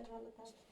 ভালো থাকবেন।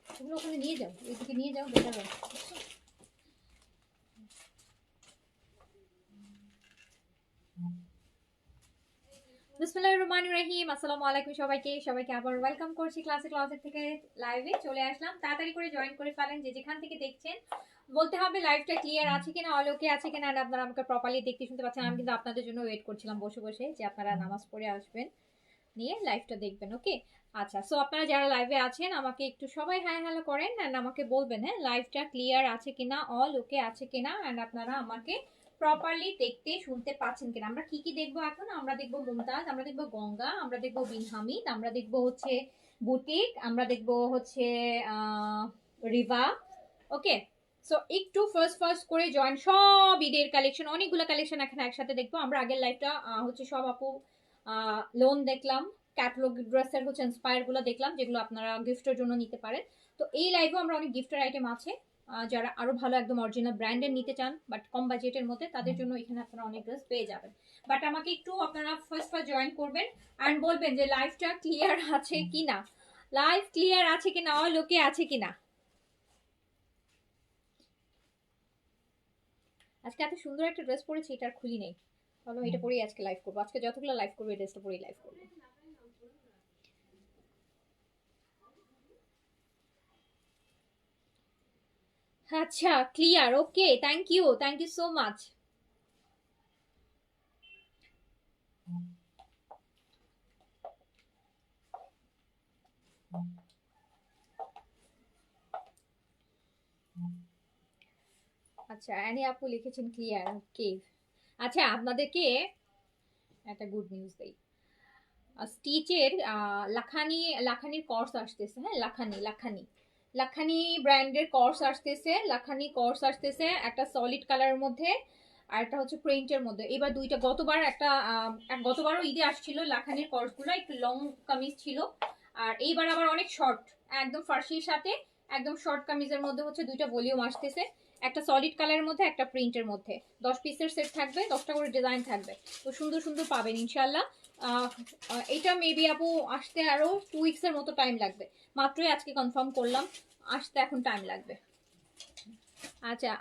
তোমরা ওখানে নিয়ে যাও, এইদিকে নিয়ে যাও, বেটার হবে। বিসমিল্লাহির রহমানির রহিম। আসসালামু আলাইকুম সবাইকে আবার ওয়েলকাম করছি ক্লাসের থেকে লাইভে চলে আসলাম। তাড়াতাড়ি করে জয়েন করে ফেলেন যে যেখান থেকে দেখছেন। বলতে হবে লাইভটা ক্লিয়ার আছে কিনা, অল ওকে আছে কিনা, আর আপনারা আমাকে প্রপারলি দেখতে শুনতে পাচ্ছেন। আমি কিন্তু আপনাদের জন্য ওয়েট করছিলাম বসে বসে যে আপনারা নামাজ পড়ে আসবেন, নিয়ে লাইভটা দেখবেন। ওকে, আচ্ছা। সো আপনারা যারা লাইভে আছেন আমাকে একটু সবাই হাই হ্যালো করেন অ্যান্ড আমাকে বলবেন হ্যাঁ লাইভটা ক্লিয়ার আছে কিনা, অল ওকে আছে কিনা, অ্যান্ড আপনারা আমাকে প্রপারলি দেখতে শুনতে পাচ্ছেন কিনা। আমরা কি কি দেখবো এখন? আমরা দেখবো মুমতাজ, আমরা দেখবো গঙ্গা, আমরা দেখবো বিন হামিদ, আমরা দেখবো হচ্ছে বুটিক, আমরা দেখবো হচ্ছে রিভা। ওকে, সো একটু ফার্স্ট করে জয়েন। সব ঈদের কালেকশন, অনেকগুলো কালেকশন এখানে একসাথে দেখবো আমরা। আগের লাইভটা হচ্ছে সব আপু লোন দেখলাম, ক্যাটালগ ড্রেসের হচ্ছে ইন্সপায়ার গুলো দেখলাম, যেগুলো আপনারা গিফটের জন্য নিতে পারেন। তো এই লাইভেও আমরা অনেক গিফটের আইটেম আছে, যারা আরো ভালো একদম অরিজিনাল ব্র্যান্ডের নিতে চান বাট কম বাজেটের মধ্যে, তাদের জন্য এখানে আপনারা অনেক ড্রেস পেয়ে যাবেন। বাট আমাকে একটু আপনারা ফার্স্ট জয়েন করবেন অ্যান্ড বলবেন যে লাইভটা ক্লিয়ার আছে কিনা, লাইভ ক্লিয়ার আছে কিনা, অল ওকে আছে কিনা। আজকে এত সুন্দর একটা ড্রেস পরেছি, এটা আর খুলি নেই, ভালো এটা পরেই আজকে লাইভ করবো। আজকে যতগুলো লাইভ করবো এই ড্রেসটা পরেই লাইভ করবো। আচ্ছা, clear, okay, thank you so much. আচ্ছা, অ্যানি আপু লিখেছেন ক্লিয়ার, ওকে। আচ্ছা, আপনাদেরকে একটা গুড নিউজ দেই। স্টিচের লাখানির কোর্স আসতেছে, হ্যাঁ লাখানি ব্র্যান্ডের কোর্স আসতেছে, লাখানি কোর্স আসতেছে একটা সলিড কালারের মধ্যে আর একটা হচ্ছে প্রিন্টের মধ্যে। এবার দুইটা, গতবারও ঈদে আসছিল লাখানির কোর্সগুলো, একটু লং কামিজ ছিল, আর এইবার আবার অনেক শর্ট, একদম ফার্সির সাথে একদম শর্ট কামিজের মধ্যে হচ্ছে দুইটা ভলিউম আসতেছে, একটা সলিড কালারের মধ্যে একটা প্রিন্টের মধ্যে। 10 পিসের সেট থাকবে, 10টা করে ডিজাইন থাকবে, তো সুন্দর সুন্দর পাবেন ইনশাল্লাহ। এটা মেবি আপু আসতে আরো 2 উইকসের মতো টাইম লাগবে, মাত্রই আজকে কনফার্ম করলাম, আসতে এখন টাইম লাগবে। আচ্ছা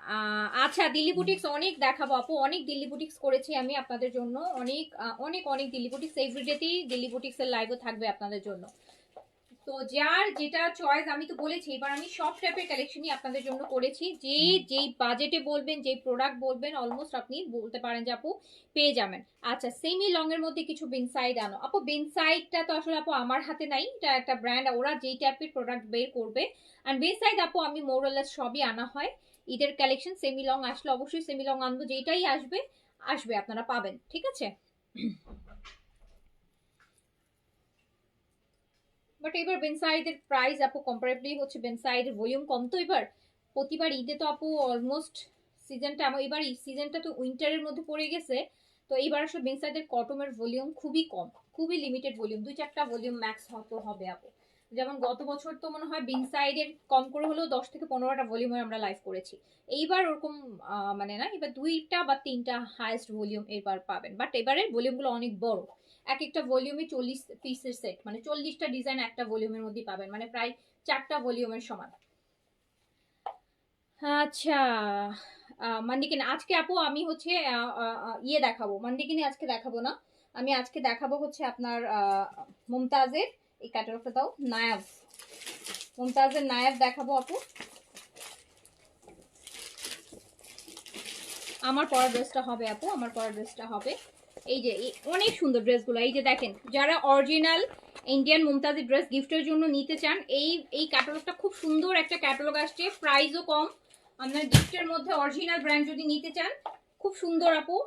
আচ্ছা, দিল্লি বুটিক্স অনেক দেখাবো আপু, অনেক দিল্লি বুটিক্স করেছি আমি আপনাদের জন্য, অনেক অনেক অনেক দিল্লি বুটিক্স, এভরিডেতেই দিল্লি বুটিক্স এর লাইভও থাকবে আপনাদের জন্য। তো যার যেটা চয়েস, আমি তো বলেছি এবার আমি সব টাইপের কালেকশনই আপনাদের জন্য করেছি, যে যেই বাজেটে বলবেন, যেই প্রোডাক্ট বলবেন, অলমোস্ট আপনি বলতে পারেন যে আপু পেয়ে যাবেন। আচ্ছা, সেমি লং এর মধ্যে কিছু বিনসাইড আনো আপু। বিনসাইডটা তো আসলে আপু আমার হাতে নাই, এটা একটা ব্র্যান্ড, ওরা যেই টাইপের প্রোডাক্ট বের করবে। আর বিনসাইড আপু আমি মোরলেস সবই আনা হয় ঈদের কালেকশন। সেমি লং আসলে অবশ্যই সেমি লং আনবো, যেটাই আসবে আপনারা পাবেন, ঠিক আছে। বাট এবার বেনসাইডের প্রাইস আপু কম্পারেবলি হচ্ছে বেনসাইডের ভলিউম কম, তো এবার প্রতিবার ঈদে তো আপু অলমোস্ট সিজনটা এবার সিজনটা তো উইন্টারের মধ্যে পড়ে গেছে, তো এইবার আসলে বেনসাইডের কটমের ভলিউম খুবই কম, খুবই লিমিটেড ভলিউম, 2-4টা ভলিউম ম্যাক্স হয়তো হবে আপু। যেমন গত বছর তো মনে হয় বেনসাইডের কম করে হলেও 10 থেকে 15টা ভলিউমে আমরা লাইভ করেছি, এইবার ওরকম মানে না, এবার 2টা বা 3টা হাইয়েস্ট ভলিউম এবার পাবেন। বাট এবারের ভলিউমগুলো অনেক বড়, এক একটা ভলিউমে 40 পিসের সেট, মানে 40টা ডিজাইন একটা ভলিউমের মধ্যে পাবেন, মানে প্রায় 4টা ভলিউমের সমান। আচ্ছা, মান্ডিকিনি আজকে আপু আমি হচ্ছে ইয়ে দেখাবো, মান্ডিকিনি আজকে দেখাবো না। আমি আজকে দেখাবো হচ্ছে আপনার মুমতাজের, এই ক্যাটালগটা দাও, নায়াব, মুমতাজের নায়াব দেখাবো আপু। আমার পরা ড্রেসটা হবে আপু, আমার পরা ড্রেসটা হবে এই যে অনেক সুন্দর ড্রেসগুলো। এই যে দেখেন, যারা অরিজিনাল ইন্ডিয়ান মুমতাজি ড্রেস গিফটের জন্য নিতে চান, এই ক্যাটালগটা খুব সুন্দর একটা ক্যাটালগ আসছে, প্রাইসও কম। আপনার গিফটের মধ্যে অরিজিনাল ব্র্যান্ড যদি নিতে চান, খুব সুন্দর আপু।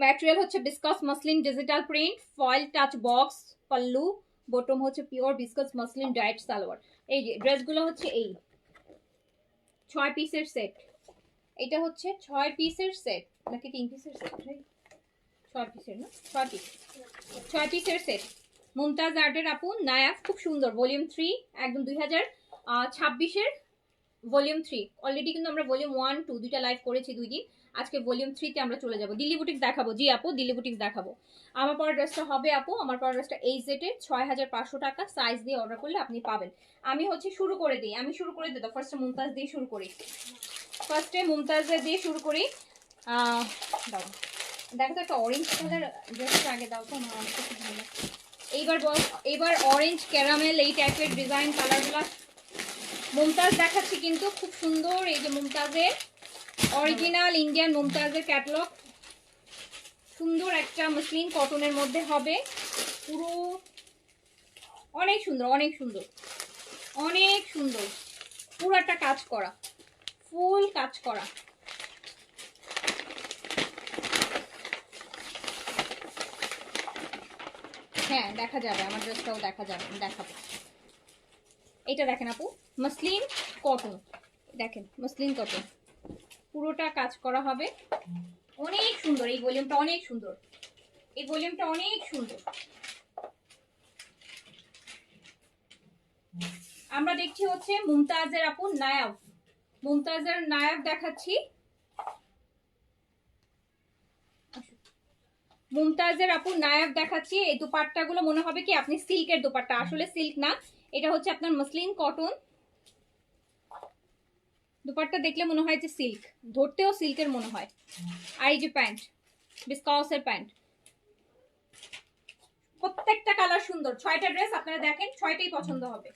ম্যাটেরিয়াল হচ্ছে viscose muslin digital print, foil touch box, pallu, bottom হচ্ছে পিওর বিসকস মাসলিন ডায়েট সালোয়ার। এই যে ড্রেসগুলো হচ্ছে এই 6 পিসের সেট। এটা হচ্ছে 6 পিসের সেট নাকি 3 পিসের সেট? 6 পিসের না, 6 পিস, 6 পিসের সেট। মুমতাজ আর্টের আপু নায়াব, খুব সুন্দর, ভলিউম 3, একদম 2026-এর ভলিউম 3। অলরেডি কিন্তু আমরা ভলিউম 1 2 দুইটা লাইভ করেছি 2 দিন। আজকে ভলিউম 3 তে আমরা চলে যাব। দিল্লি বুটিক দেখাবো, জি আপু দিল্লি বুটিক দেখাবো। আমার পর ড্রেসটা হবে আপু, আমার পর ড্রেসটা এই সেটে 6500 টাকা, সাইজ দিয়ে অর্ডার করলে আপনি পাবেন। আমি হচ্ছে শুরু করে দিই, আমি শুরু করে দিই। ফার্স্টে মুমতাজ দিয়ে শুরু করি, ফার্স্টে মুমতাজের দিয়ে শুরু করি। দাও, দেখো তো একটা অরেঞ্জ কালার ড্রেসটা আগে দাও তো, আমার অনেক খুব ভালো লাগে। এইবার অরেঞ্জ ক্যারামেল এই টাইপের ডিজাইন কালারগুলো মুমতাজ দেখাচ্ছি কিন্তু খুব সুন্দর। এই যে মুমতাজের অরিজিনাল ইন্ডিয়ান মুমতাজের ক্যাটালগ, সুন্দর একটা মসলিন কটনের মধ্যে হবে, পুরো অনেক সুন্দর, অনেক সুন্দর, অনেক সুন্দর, পুরো একটা কাজ করা, ফুল কাজ করা। হ্যাঁ দেখা যাবে, আমার ড্রেসটাও দেখা যাবে, দেখাবো। এটা দেখেন আপু, মসলিন কটন, দেখেন মসলিন কটন, পুরোটা কাজ করা হবে, অনেক সুন্দর। এই ভলিউমটা অনেক সুন্দর, এই ভলিউমটা অনেক সুন্দর। আমরা দেখছি হচ্ছে মুমতাজের আপু নায়াব, মুমতাজের নায়াব দেখাচ্ছি। মুমতাজের আপু নায়াব দেখাচ্ছি। এই দুপাট্টাগুলো মনে হবে কি আপনি সিল্কের দুপাট্টা, আসলে সিল্ক না, এটা হচ্ছে আপনার মসলিন কটন। দুপাট্টা দেখলে মনে হয় যে সিল্ক, ধরতেও সিল্কের মনে হয়। আর এই যে প্যান্ট, বিস্কাউসের প্যান্ট, প্রত্যেকটা কালার সুন্দর। 6টা ড্রেস আপনারা দেখেন, 6টাই পছন্দ হবে।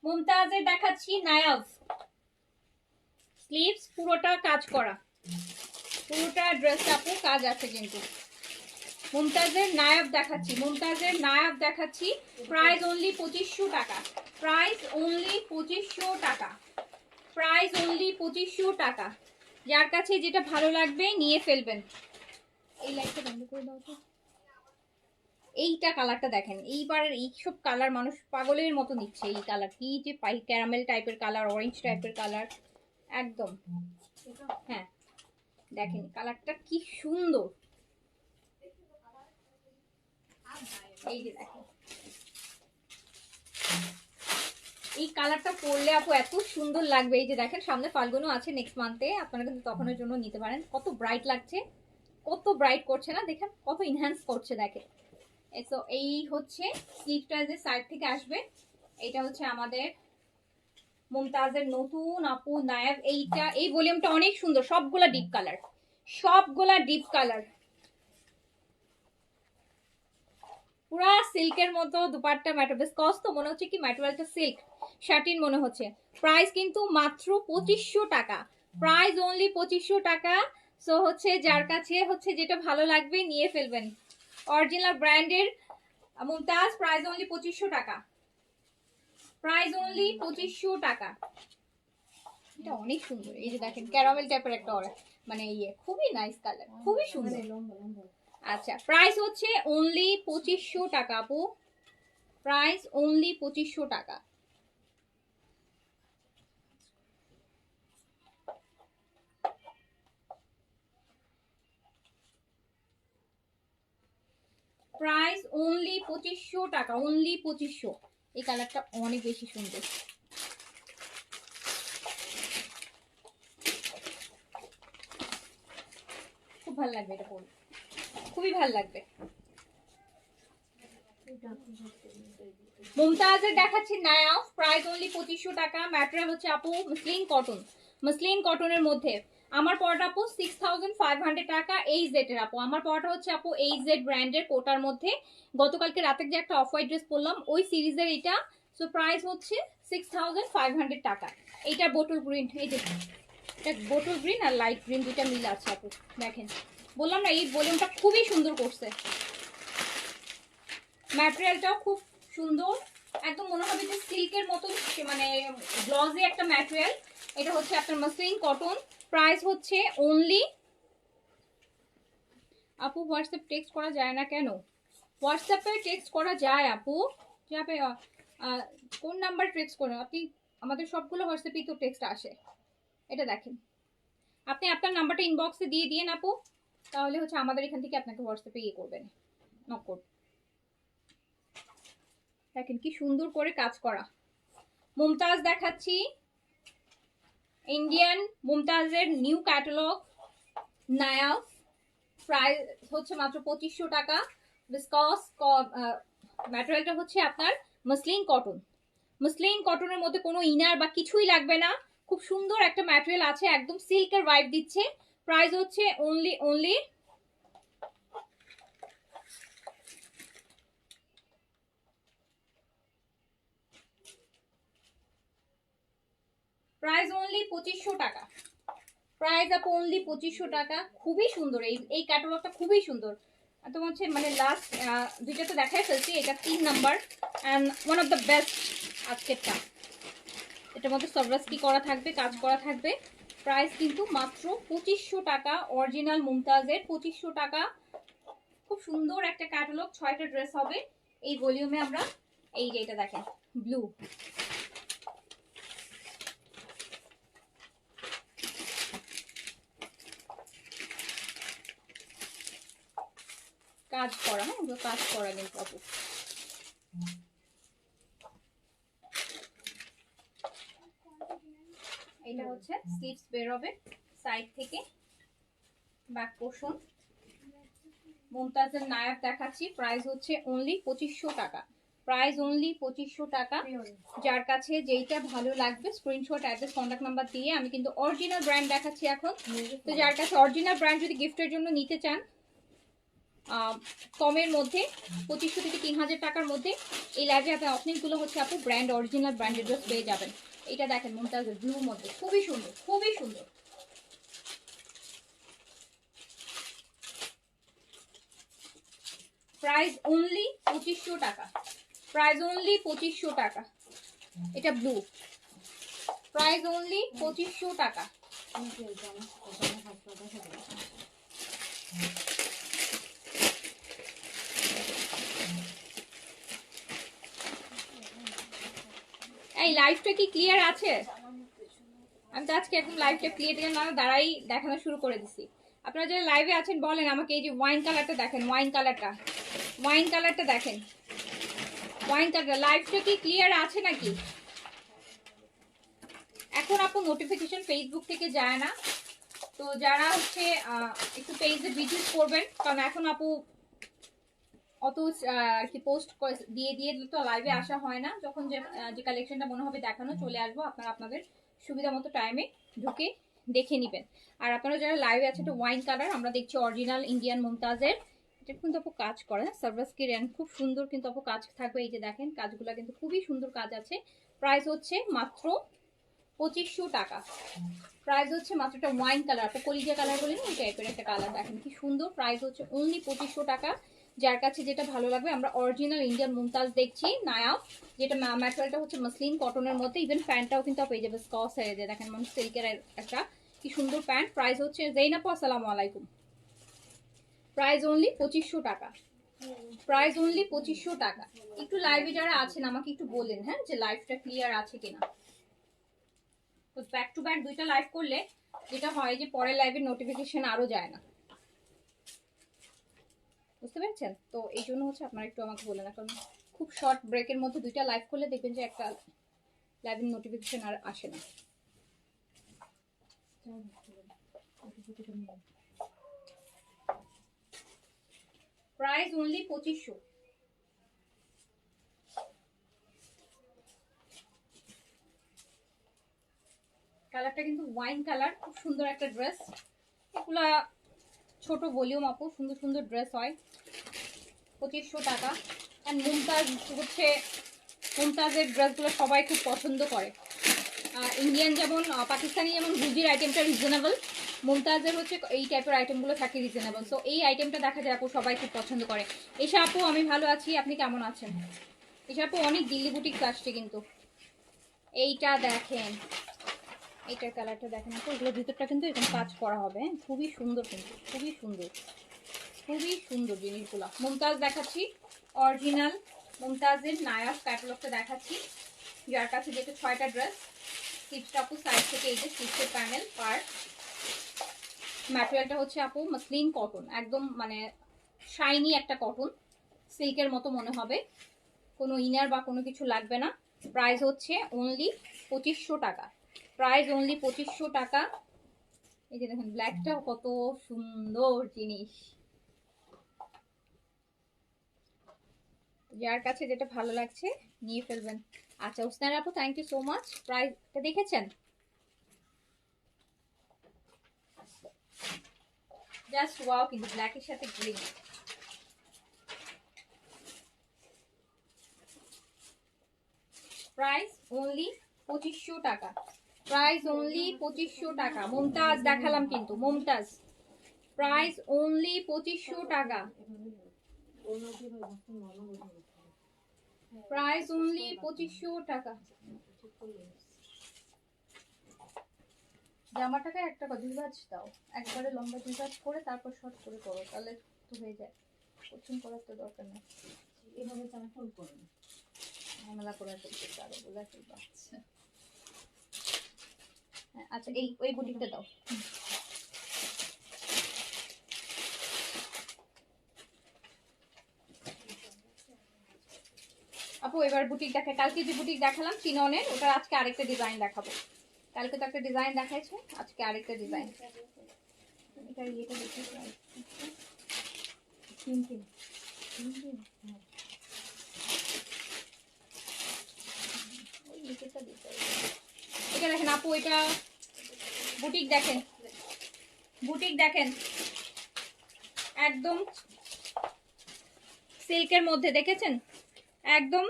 মুমতাজের দেখাচ্ছি নায়াব, স্লিভস পুরোটা কাজ করা, পুরোটা ড্রেস আপু কাজ আছে কিন্তু। মুমতাজের নায়াব দেখাচ্ছি, মুমতাজের নায়াব দেখাচ্ছি, প্রাইস অনলি 2500 টাকা, প্রাইস অনলি 2500 টাকা, প্রাইস অনলি 2500 টাকা। যার কাছে যেটা ভালো লাগবে নিয়ে ফেলবেন। এই লাইটটা বন্ধ করে দাও তো। এইটা কালারটা দেখেন, এইবার এইসব কালার মানুষ পাগলের মতো নিচ্ছে। এই কালার কি যে পাই, ক্যারামেল টাইপের কালার, অরেঞ্জ টাইপের কালার, একদম। হ্যাঁ দেখেন কালারটা কি সুন্দর, এই যে দেখেন এই কালারটা পরলে আপু এত সুন্দর লাগবে। এই যে দেখেন সামনে ফাল্গুনও আছে নেক্সট মান্থে, আপনারা কিন্তু তখনের জন্য নিতে পারেন। কত ব্রাইট লাগছে, কত ব্রাইট করছে না, দেখেন কত ইনহ্যান্স করছে দেখেন। তো এই হচ্ছে স্লিভটা যে সাইড থেকে আসবে, এটা হচ্ছে আমাদের মুমতাজের নতুন আপু নায়াব। এইটা এই ভলিউমটা অনেক সুন্দর, সবগুলা ডিপ কালার, সবগুলা ডিপ কালার, পুরা সিল্কের মতো দুপাট্টা, ম্যাটেরিয়াল তো মনে হচ্ছে কি ম্যাটেরিয়ালটা সিল্ক শাটিন মনে হচ্ছে। প্রাইস কিন্তু মাত্র 2500 টাকা, প্রাইস অনলি 2500 টাকা। সো হচ্ছে যার কাছে হচ্ছে যেটা ভালো লাগবে নিয়ে ফেলবেন। অরিজিনাল ব্র্যান্ডের মুমতাজ, প্রাইস অনলি 2500 টাকা, প্রাইস অনলি 2500 টাকা। এটা অনেক সুন্দর, এই যে দেখেন ক্যারামেল টাইপের একটা মানে ইয়ে, খুবই নাইস কালার, খুবই সুন্দর। আচ্ছা প্রাইস হচ্ছে অনলি 2500 টাকা আপু, প্রাইস অনলি 2500 টাকা। প্রাইস অনলি 2500 টাকা, অনলি 2500। এই কালারটা অনেক বেশি সুন্দর, খুব ভালো লাগবে এটা পরলে, খুবই ভালো লাগবে। মুমতাজের দেখাচ্ছি নায়া, প্রাইস অনলি 2500 টাকা। ম্যাটেরিয়াল হচ্ছে আপু মসলিন কটন, মসলিন কটনের মধ্যে। আমার পড়াটা আপু 6500 টাকা। এইচজেড এর আপু, আমার পড়াটা হচ্ছে আপু এইচজেড ব্র্যান্ডের কোটার মধ্যে। গতকালকে রাতে যে একটা অফ হোয়াইট ড্রেস পরলাম ওই সিরিজের এটা। সো প্রাইস হচ্ছে 6500 টাকা। এইটা বোটল গ্রিন, এই যে এটা বোটল গ্রিন আর লাইট গ্রিন দুইটা মিল আছে আপু, দেখেন বললাম না এই ভলিউমটা খুবই সুন্দর করছে। ম্যাটেরিয়ালটাও খুব সুন্দর, একদম মনে হবে যে সিল্কের মতন, মানে গ্লজি একটা ম্যাটেরিয়াল। এটা হচ্ছে আপনার মসলিন কটন। প্রাইস হচ্ছে অনলি, আপু হোয়াটসঅ্যাপ টেক্সট করা যায় না কেন? হোয়াটসঅ্যাপে টেক্সট করা যায় আপু, যাবে কোন নাম্বার টেক্সট করেন আপনি? আমাদের সবগুলো হোয়াটসঅ্যাপেই তো টেক্সট আসে। এটা দেখেন, আপনি আপনার নাম্বারটা ইনবক্সে দিয়ে দিন আপু, তাহলে হচ্ছে আমাদের এখান থেকে আপনাকে হোয়াটসঅ্যাপে ইয়ে করবেন, নক করবেন। দেখেন কি সুন্দর করে কাজ করা। মুমতাজ দেখাচ্ছি, ইন্ডিয়ান মুমতাজের নিউ ক্যাটালগ নায়া। প্রাইস হচ্ছে মাত্র 2500 টাকা। বিকজ ম্যাটেরিয়ালটা হচ্ছে আপনার মসলিন কটন, মসলিন কটনের মধ্যে কোনো ইনার বা কিছুই লাগবে না। খুব সুন্দর একটা ম্যাটেরিয়াল আছে, একদম সিল্কের ভাইব দিচ্ছে। প্রাইস হচ্ছে অনলি প্রাইস অনলি 2500 টাকা। প্রাইস আপ অনলি 2500 টাকা। খুবই সুন্দর এই ক্যাটালগটা, খুবই সুন্দর। তো হচ্ছে মানে লাস্ট দুইটা তো দেখাই ফেলছি, এটা 3 number and one of the best আজকেরটা। এটার মধ্যে সবরাস্কি করা থাকবে, কাজ করা থাকবে। প্রাইস কিন্তু মাত্র 2500 টাকা। অরিজিনাল মুমতাজের 2500 টাকা। খুব সুন্দর একটা ক্যাটালগ, 6টা ড্রেস হবে এই ভলিউমে। আমরা এই যে এটা দেখেন ব্লু, কাজ করা, হ্যাঁ এগুলো কাজ করা কিন্তু আপু। এটা হচ্ছে স্লিভস বের হবে সাইড থেকে, ব্যাক পোর্শন। মুমতাজের নায়াব দেখাচ্ছি, প্রাইস হচ্ছে অনলি 2500 টাকা। প্রাইস অনলি 2500 টাকা। যার কাছে যেইটা ভালো লাগবে স্ক্রিনশট, অ্যাড্রেস, কন্ট্যাক্ট নাম্বার দিয়ে, আমি কিন্তু অরিজিনাল ব্র্যান্ড দেখাচ্ছি এখন। তো যার কাছে অরিজিনাল ব্র্যান্ড যদি গিফটের জন্য নিতে চান, কমের মধ্যে 2500 থেকে 3000 টাকার মধ্যে এই লাইভে আপনার অনেকগুলো হচ্ছে আপু ব্র্যান্ড, অরিজিনাল ব্র্যান্ডেড ড্রেস পেয়ে যাবেন। এটা দেখেন মুমতাজের ব্লুর মধ্যে, খুবই সুন্দর, খুবই সুন্দর। প্রাইস অনলি 2500 টাকা। প্রাইস অনলি 2500 টাকা। এটা ব্লু, প্রাইস অনলি 2500 টাকা। এই লাইভটা কি ক্লিয়ার আছে? আমি তো আজকে একদম লাইভটা ক্লিয়ার না দাঁড়াই দেখানো শুরু করে দিছি। আপনারা যারা লাইভে আছেন বলেন আমাকে, এই যে ওয়াইন কালারটা দেখেন, ওয়াইন কালারটা, ওয়াইন কালারটা দেখেন, ওয়াইন কালার। লাইভটা কি ক্লিয়ার আছে নাকি? এখন আপু নোটিফিকেশন ফেসবুক থেকে যায় না, তো যারা হচ্ছে একটু পেজে ভিজিট করবেন, কারণ এখন আপু অত আর কি পোস্ট দিয়ে দিয়ে তো লাইভে আসা হয় না। যখন যে কালেকশনটা মনে হবে দেখানো, চলে আসবো, আপনারা আপনাদের সুবিধা মতো টাইমে ঢুকে দেখে নেবেন। আর আপনারা যারা লাইভে আছে, একটা ওয়াইন কালার আমরা দেখছি অরিজিনাল ইন্ডিয়ান মুমতাজের। এটা কিন্তু আপু কাজ করে, হ্যাঁ সার্ভাসকি র্যান, খুব সুন্দর কিন্তু আপু কাজ থাকবে। এই যে দেখেন কাজগুলো কিন্তু খুবই সুন্দর কাজ আছে। প্রাইস হচ্ছে মাত্র 2500 টাকা। প্রাইস হচ্ছে মাত্র, একটা ওয়াইন কালার, একটা কলিজা কালার বলি না, ওই টাইপের একটা কালার, দেখেন কি সুন্দর। প্রাইস হচ্ছে অনলি 2500 টাকা। যার কাছে যেটা ভালো লাগবে, আমরা অরিজিনাল ইন্ডিয়ান মুমতাজ দেখছি নায়া, যেটা ম্যাটেরিয়ালটা হচ্ছে মসলিন কটনের মধ্যে। ইভেন প্যান্টটাও কিন্তু পেয়ে যাবে স্কচ হয়ে যায়, দেখেন মানে সিল্কের একটা কি সুন্দর প্যান্ট। প্রাইস হচ্ছে জেইনাপু আসসালামু আলাইকুম। প্রাইস অনলি 2500 টাকা। প্রাইস অনলি 2500 টাকা। একটু লাইভে যারা আছেন আমাকে একটু বলেন, হ্যাঁ যে লাইভটা ক্লিয়ার আছে কিনা। তো ব্যাক টু ব্যাক দুইটা লাইভ করলে যেটা হয় যে পরের লাইভের নোটিফিকেশন আরো যায় না, বুঝতে পেরেছেন? তো এই জন্য হচ্ছে আপনারা একটু আমাকে বলে না, কারণ খুব শর্ট ব্রেকের মধ্যে দুইটা লাইভ করলে দেখবেন যে একটা লাইভের নোটিফিকেশন আর আসে না। Price only 2500। কালারটা কিন্তু ওয়াইন কালার, খুব সুন্দর একটা ড্রেস। এগুলা ছোট ভলিউম আপু, সুন্দর সুন্দর ড্রেস হয়। 2500 টাকা। অ্যান্ড মুমতাজ হচ্ছে, মুমতাজের ড্রেসগুলো সবাই খুব পছন্দ করে। ইন্ডিয়ান যেমন, পাকিস্তানি যেমন গুজির আইটেমটা রিজনেবল, মুমতাজের হচ্ছে এই টাইপের আইটেমগুলো থাকে রিজনেবল। সো এই আইটেমটা দেখা যায় আপু সবাই খুব পছন্দ করে। এসা আপু আমি ভালো আছি, আপনি কেমন আছেন? এসা আপু অনেক দিল্লি বুটিক আসছে কিন্তু। এইটা দেখেন, এইটার কালারটা দেখেন আপু, এগুলোর ভিতরটা কিন্তু এরকম কাজ করা হবে, খুবই সুন্দর কিন্তু, খুবই সুন্দর, খুবই সুন্দর জিনিসগুলো। মুমতাজ দেখাচ্ছি, অরিজিনাল মুমতাজের নায়ক ক্যাটালগটা দেখাচ্ছি, যার কাছে যেটা 6টা ড্রেস। স্লিপসটা আপু সাইড থেকে এই যে স্লিপসের প্যানেল পার। ম্যাটেরিয়ালটা হচ্ছে আপু মসলিন কটন, একদম মানে শাইনি একটা কটন, সিল্কের মতো মনে হবে, কোনো ইনার বা কোনো কিছু লাগবে না। প্রাইস হচ্ছে অনলি 2500 টাকা, প্রাইস অনলি 2500 টাকা। এই যে দেখেন ব্ল্যাকটা কত সুন্দর জিনিস, যার কাছে যেটা ভালো লাগছে নিয়ে ফেলবেন। আচ্ছা উসনার আপু থ্যাংক ইউ সো মাচ। প্রাইসটা দেখেছেন? জাস্ট ওয়াও, কিন্তু ব্ল্যাকের সাথে গ্রিন। প্রাইস অনলি 2500 টাকা, প্রাইস অনলি 2500 টাকা। মুমতাজ দেখালাম কিন্তু, মুমতাজ প্রাইস অনলি 2500 টাকা, প্রাইস অনলি 2500 টাকা। জামাটাকে একটা দুই ভাঁজ দাও, একবারে লম্বা দুই ভাঁজ করে তারপর শর্ট করে করো, তাহলে তো হয়ে যায়, কোচিং করার তো দরকার নেই। এভাবে জামা ফুল করো, ঝামেলা করে ফেলতে পারো, বলে ফেলবো। আচ্ছা এই ওই বুটিকটা দাও। আপু এবার বুটিক দেখে, কালকে যে বুটিক দেখালাম চিননের, ওটার আজকে আরেকটা ডিজাইন দেখাবো। কালকে তো একটা ডিজাইন দেখাইছে, আজকে আরেকটা ডিজাইন। এটা এটা দেখি, এটা দেখেন আপু, এটা বুটিক দেখেন, বুটিক দেখেন, একদম সিল্কের মধ্যে, দেখেছেন? একদম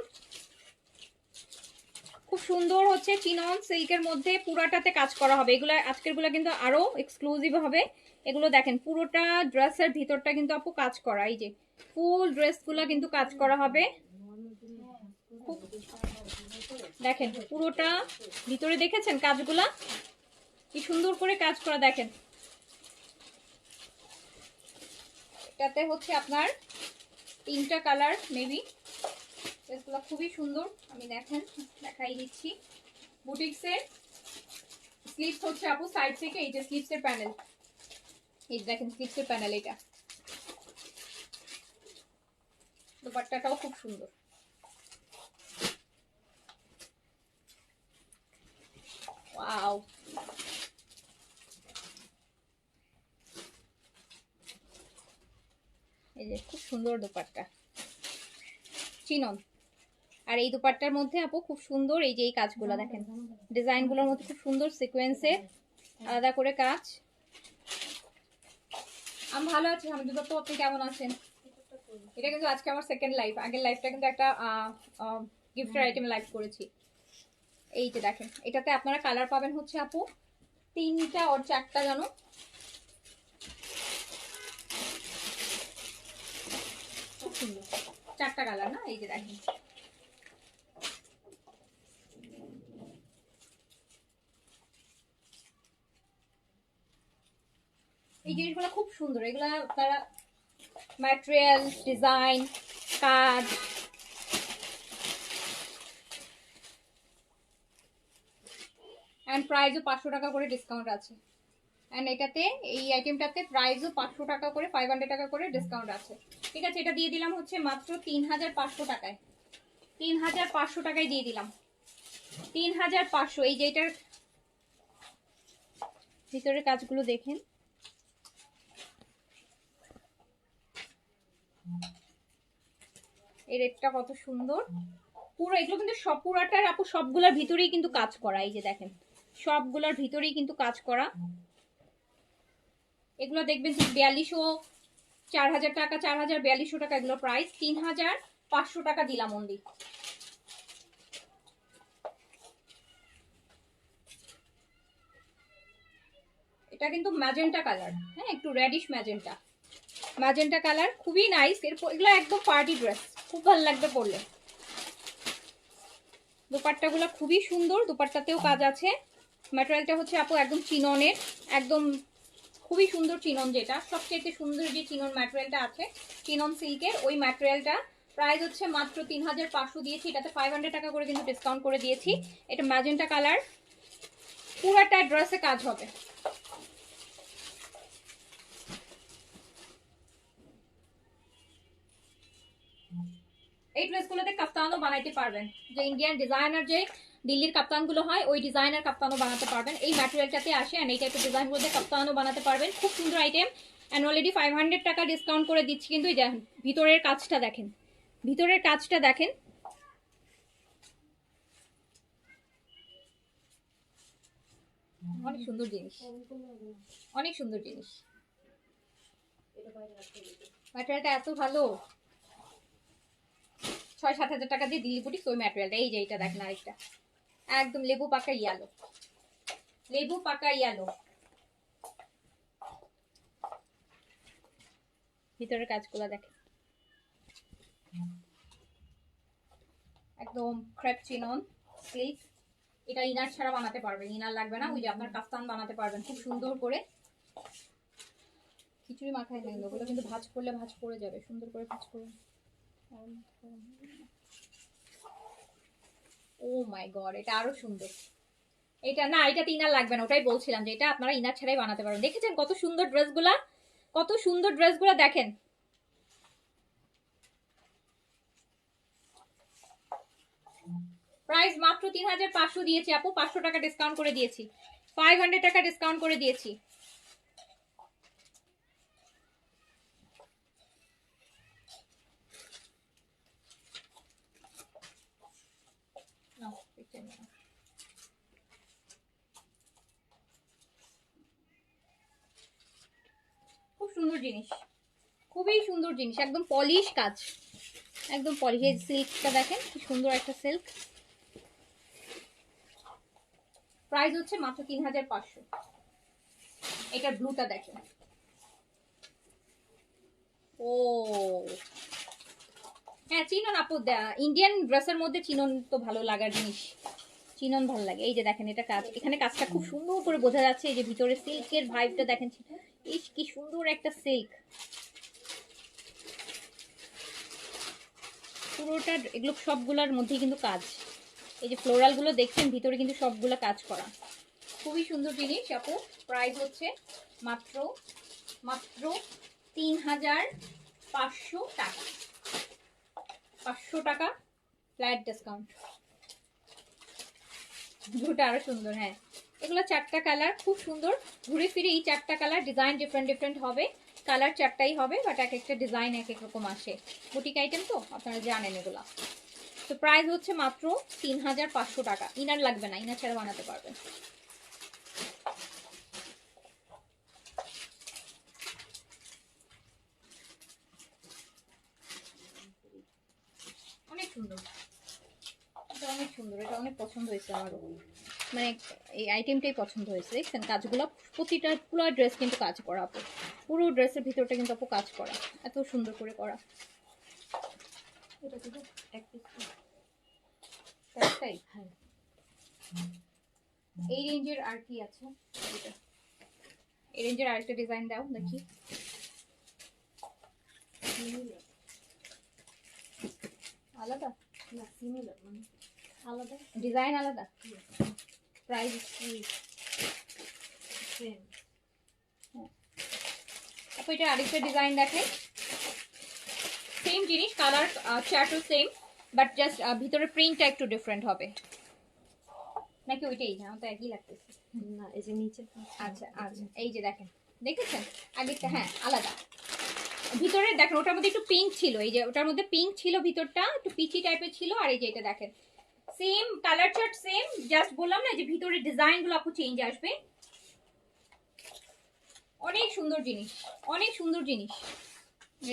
খুব সুন্দর হচ্ছে চিনন সিল্কের মধ্যে, পুরাটাতে কাজ করা হবে। এগুলো আজকেরগুলো কিন্তু আরো এক্সক্লুসিভ হবে। এগুলো দেখেন পুরোটা ড্রেসের ভিতরটা কিন্তু আপু কাজ করা, এই যে ফুল ড্রেসগুলো কিন্তু কাজ করা হবে। দেখেন পুরোটা ভিতরে, দেখেছেন কাজগুলা কি সুন্দর করে কাজ করা, দেখেন। এটাতে হচ্ছে আপনার 3টা কালার মেবি, ড্রেসগুলো খুবই সুন্দর। আমি দেখেন দেখাই দিচ্ছি। বুটিক্সের স্লিভস হচ্ছে আপু সাইড থেকে, এই যে স্লিভসের প্যানেল, এই দেখেন স্লিভসের প্যানেল। এটা দুপাট্টাটাও খুব সুন্দর। ওয়াও, এই যে খুব সুন্দর দুপাট্টা চিনন। আর এই দুপাট্টার মধ্যে আপু খুব সুন্দর এই যে এই কাজগুলো দেখেন, ডিজাইনগুলোর মধ্যে খুব সুন্দর সিকোয়েন্সে আলাদা করে কাজ। আমি ভালো আছি হামিদুল বাবু, আপনি কেমন আছেন? এটা কিন্তু আজকে আমার সেকেন্ড লাইভ, আগের লাইভটা কিন্তু একটা গিফটের আইটেম লাইভ করেছি। এই যে দেখেন, এটাতে আপনারা কালার পাবেন হচ্ছে আপু 3টা আর 4টা, জানো 4টা কালার না? এই যে দেখেন, এই জিনিসগুলো খুব সুন্দর। এগুলা আপনারা ম্যাটেরিয়াল, ডিজাইন, কাজ, অ্যান্ড প্রাইসও 500 টাকা করে ডিসকাউন্ট আছে। অ্যান্ড এটাতে এই আইটেমটাতে প্রাইসও 500 টাকা করে, 500 টাকা করে ডিসকাউন্ট আছে। ঠিক আছে, এটা দিয়ে দিলাম হচ্ছে মাত্র 3500 টাকায়, 3500 টাকায় দিয়ে দিলাম, 3500। এই যে এটার ভিতরের কাজগুলো দেখেন, এই রেটটা কত সুন্দর পুরো। এগুলো কিন্তু সব পুরাটার আপু সবগুলোর ভিতরেই কিন্তু কাজ করা, এই যে দেখেন সবগুলোর ভিতরেই কিন্তু কাজ করা। এগুলো দেখবেন যে 4200, 4000 টাকা, 4200 টাকা এগুলো প্রাইস। 3500 টাকা দিলাম অনলি। এটা কিন্তু ম্যাজেন্টা কালার, হ্যাঁ একটু রেডিশ ম্যাজেন্টা কালার, খুবই নাইস। এরপর এগুলো একদম পার্টি ড্রেস, খুব ভালো লাগবে পরলে। দোপাট্টাগুলো খুবই সুন্দর, দোপাট্টাতেও কাজ আছে। ম্যাটেরিয়ালটা হচ্ছে আপু একদম চিননের, একদম খুবই সুন্দর চিনন, যেটা সবচেয়ে সুন্দর যে চিনন ম্যাটেরিয়ালটা আছে চিনন সিল্কের, ওই ম্যাটেরিয়ালটা প্রাইস হচ্ছে মাত্র 3500 দিয়েছি। এটাতে 500 টাকা করে কিন্তু ডিসকাউন্ট করে দিয়েছি। এটা ম্যাজেন্টা কালার, পুরোটা ড্রেসে কাজ হবে। এই ড্রেসগুলোতে কাফতানও বানাইতে পারবেন, যে ইন্ডিয়ান ডিজাইনার যে দিল্লির কাপ্তানগুলো হয় ওই ডিজাইনার কাপ্তানও বানাতে পারবেন। এই ম্যাটেরিয়ালটাতে আসে আর এই টাইপের ডিজাইনগুলোতে কাপ্তানও বানাতে পারবেন। খুব সুন্দর আইটেম। অ্যান্ড অলরেডি 500 টাকা ডিসকাউন্ট করে দিচ্ছি। কিন্তু এই দেখেন ভিতরের কাজটা দেখেন, ভিতরের কাজটা দেখেন, অনেক সুন্দর জিনিস, অনেক সুন্দর জিনিস। ম্যাটেরিয়ালটা এত ভালো। 6-7 হাজার টাকা দিয়ে দিল্লি বুটিক ওই ম্যাটেরিয়ালটা। এই যে এটা দেখেন আরেকটা একদম লেবু পাকা ইয়ালো, লেবু পাকা ইয়ালো। ভিতরের কাজগুলো দেখেন, একদম ক্রেপ চিনন সিল্ক। এটা ইনার ছাড়া বানাতে পারবেন, ইনার লাগবে না। ওই যে আপনার কাফতান বানাতে পারবেন খুব সুন্দর করে। খিচুড়ি মাখায় নেই ওগুলো, কিন্তু ভাজ করলে ভাজ পড়ে যাবে, সুন্দর করে ভাজ করুন। ও মাই গড, এটা আরো সুন্দর। এটা না, এটাতে ইনার লাগবে না, ওটাই বলছিলাম যে এটা আপনারা ইনার ছাড়াই বানাতে পারবেন। দেখেছেন কত সুন্দর ড্রেসগুলা, কত সুন্দর ড্রেসগুলা দেখেন। প্রাইস মাত্র 3500 দিয়েছি আপু, 500 টাকা ডিসকাউন্ট করে দিয়েছি, 500 টাকা ডিসকাউন্ট করে দিয়েছি। খুব সুন্দর জিনিস, খুবই সুন্দর জিনিস, একদম পলিশ কাজ, একদম পলিশ। এই সিল্কটা দেখেন কি সুন্দর একটা সিল্ক। প্রাইস হচ্ছে মাত্র 3500। এটা ব্লুটা দেখেন, ও হ্যাঁ চিনন আপু, ইন্ডিয়ান ড্রেসের মধ্যে চিনন তো ভালো লাগার জিনিস, চিনন ভালো লাগে। এই যে দেখেন এটা কাজ, এখানে কাজটা খুব সুন্দর করে বোঝা যাচ্ছে। এই যে ভিতরে সিল্কের ভাইবটা দেখেন, ইস কি সুন্দর একটা সিল্ক পুরোটা। এগুলো সবগুলোর মধ্যেই কিন্তু কাজ। এই যে ফ্লোরাল গুলো দেখছেন ভিতরে কিন্তু সবগুলো কাজ করা, খুবই সুন্দর জিনিস আপু। প্রাইস হচ্ছে মাত্র মাত্র 3500 টাকা, 500 টাকা ফ্ল্যাট ডিসকাউন্ট। দুটো আরো সুন্দর, হ্যাঁ এগুলো 4টা কালার, খুব সুন্দর। ঘুরে ফিরে এই 4টা কালার, ডিজাইন ডিফারেন্ট ডিফারেন্ট হবে, কালার 4টাই হবে, বাট এক একটা ডিজাইন এক এক রকম আসে। বুটিক আইটেম তো আপনারা জানেন এগুলা। তো প্রাইস হচ্ছে মাত্র 3500 টাকা। ইনার লাগবে না, ইনার ছাড়া বানাতে পারবেন। অনেক সুন্দর, এটা অনেক সুন্দর, এটা অনেক পছন্দ হয়েছে আমারও, মানে এই আইটেমটাই পছন্দ হয়েছে। দেখছেন কাজগুলো, প্রতিটা পুরো ড্রেস কিন্তু কাজ করা আপু, পুরো ড্রেসের ভিতরটা কিন্তু আপু কাজ করা, এত সুন্দর করে করা। এটা কিন্তু একটাই, হ্যাঁ এই রেঞ্জের আর কি আছে, এটা এই রেঞ্জের আরেকটা ডিজাইন দাও দেখি। আলাদা না, সিমিলার মানে আলাদা, ডিজাইন আলাদা, প্রাইস সেম। আপু এটা আরেকটা ডিজাইন দেখেন, সেম জিনিস, কালার চার্টও সেম, বাট জাস্ট ভিতরে প্রিন্টটা একটু ডিফারেন্ট হবে নাকি ওইটাই? হ্যাঁ তো একই লাগতেছে না, এই যে নিচে। আচ্ছা আচ্ছা, এই যে দেখেন, দেখেছেন আগেরটা, হ্যাঁ আলাদা। ভিতরে দেখেন ওটার মধ্যে একটু পিঙ্ক ছিল, এই যে ওটার মধ্যে পিঙ্ক ছিল, ভিতরটা একটু পিচি টাইপের ছিল। আর এই যে এটা দেখেন same colour chart same, just বললাম না যে ভিতরে ডিজাইন গুলো আপু চেঞ্জ আসবে। অনেক সুন্দর জিনিস, অনেক সুন্দর জিনিস।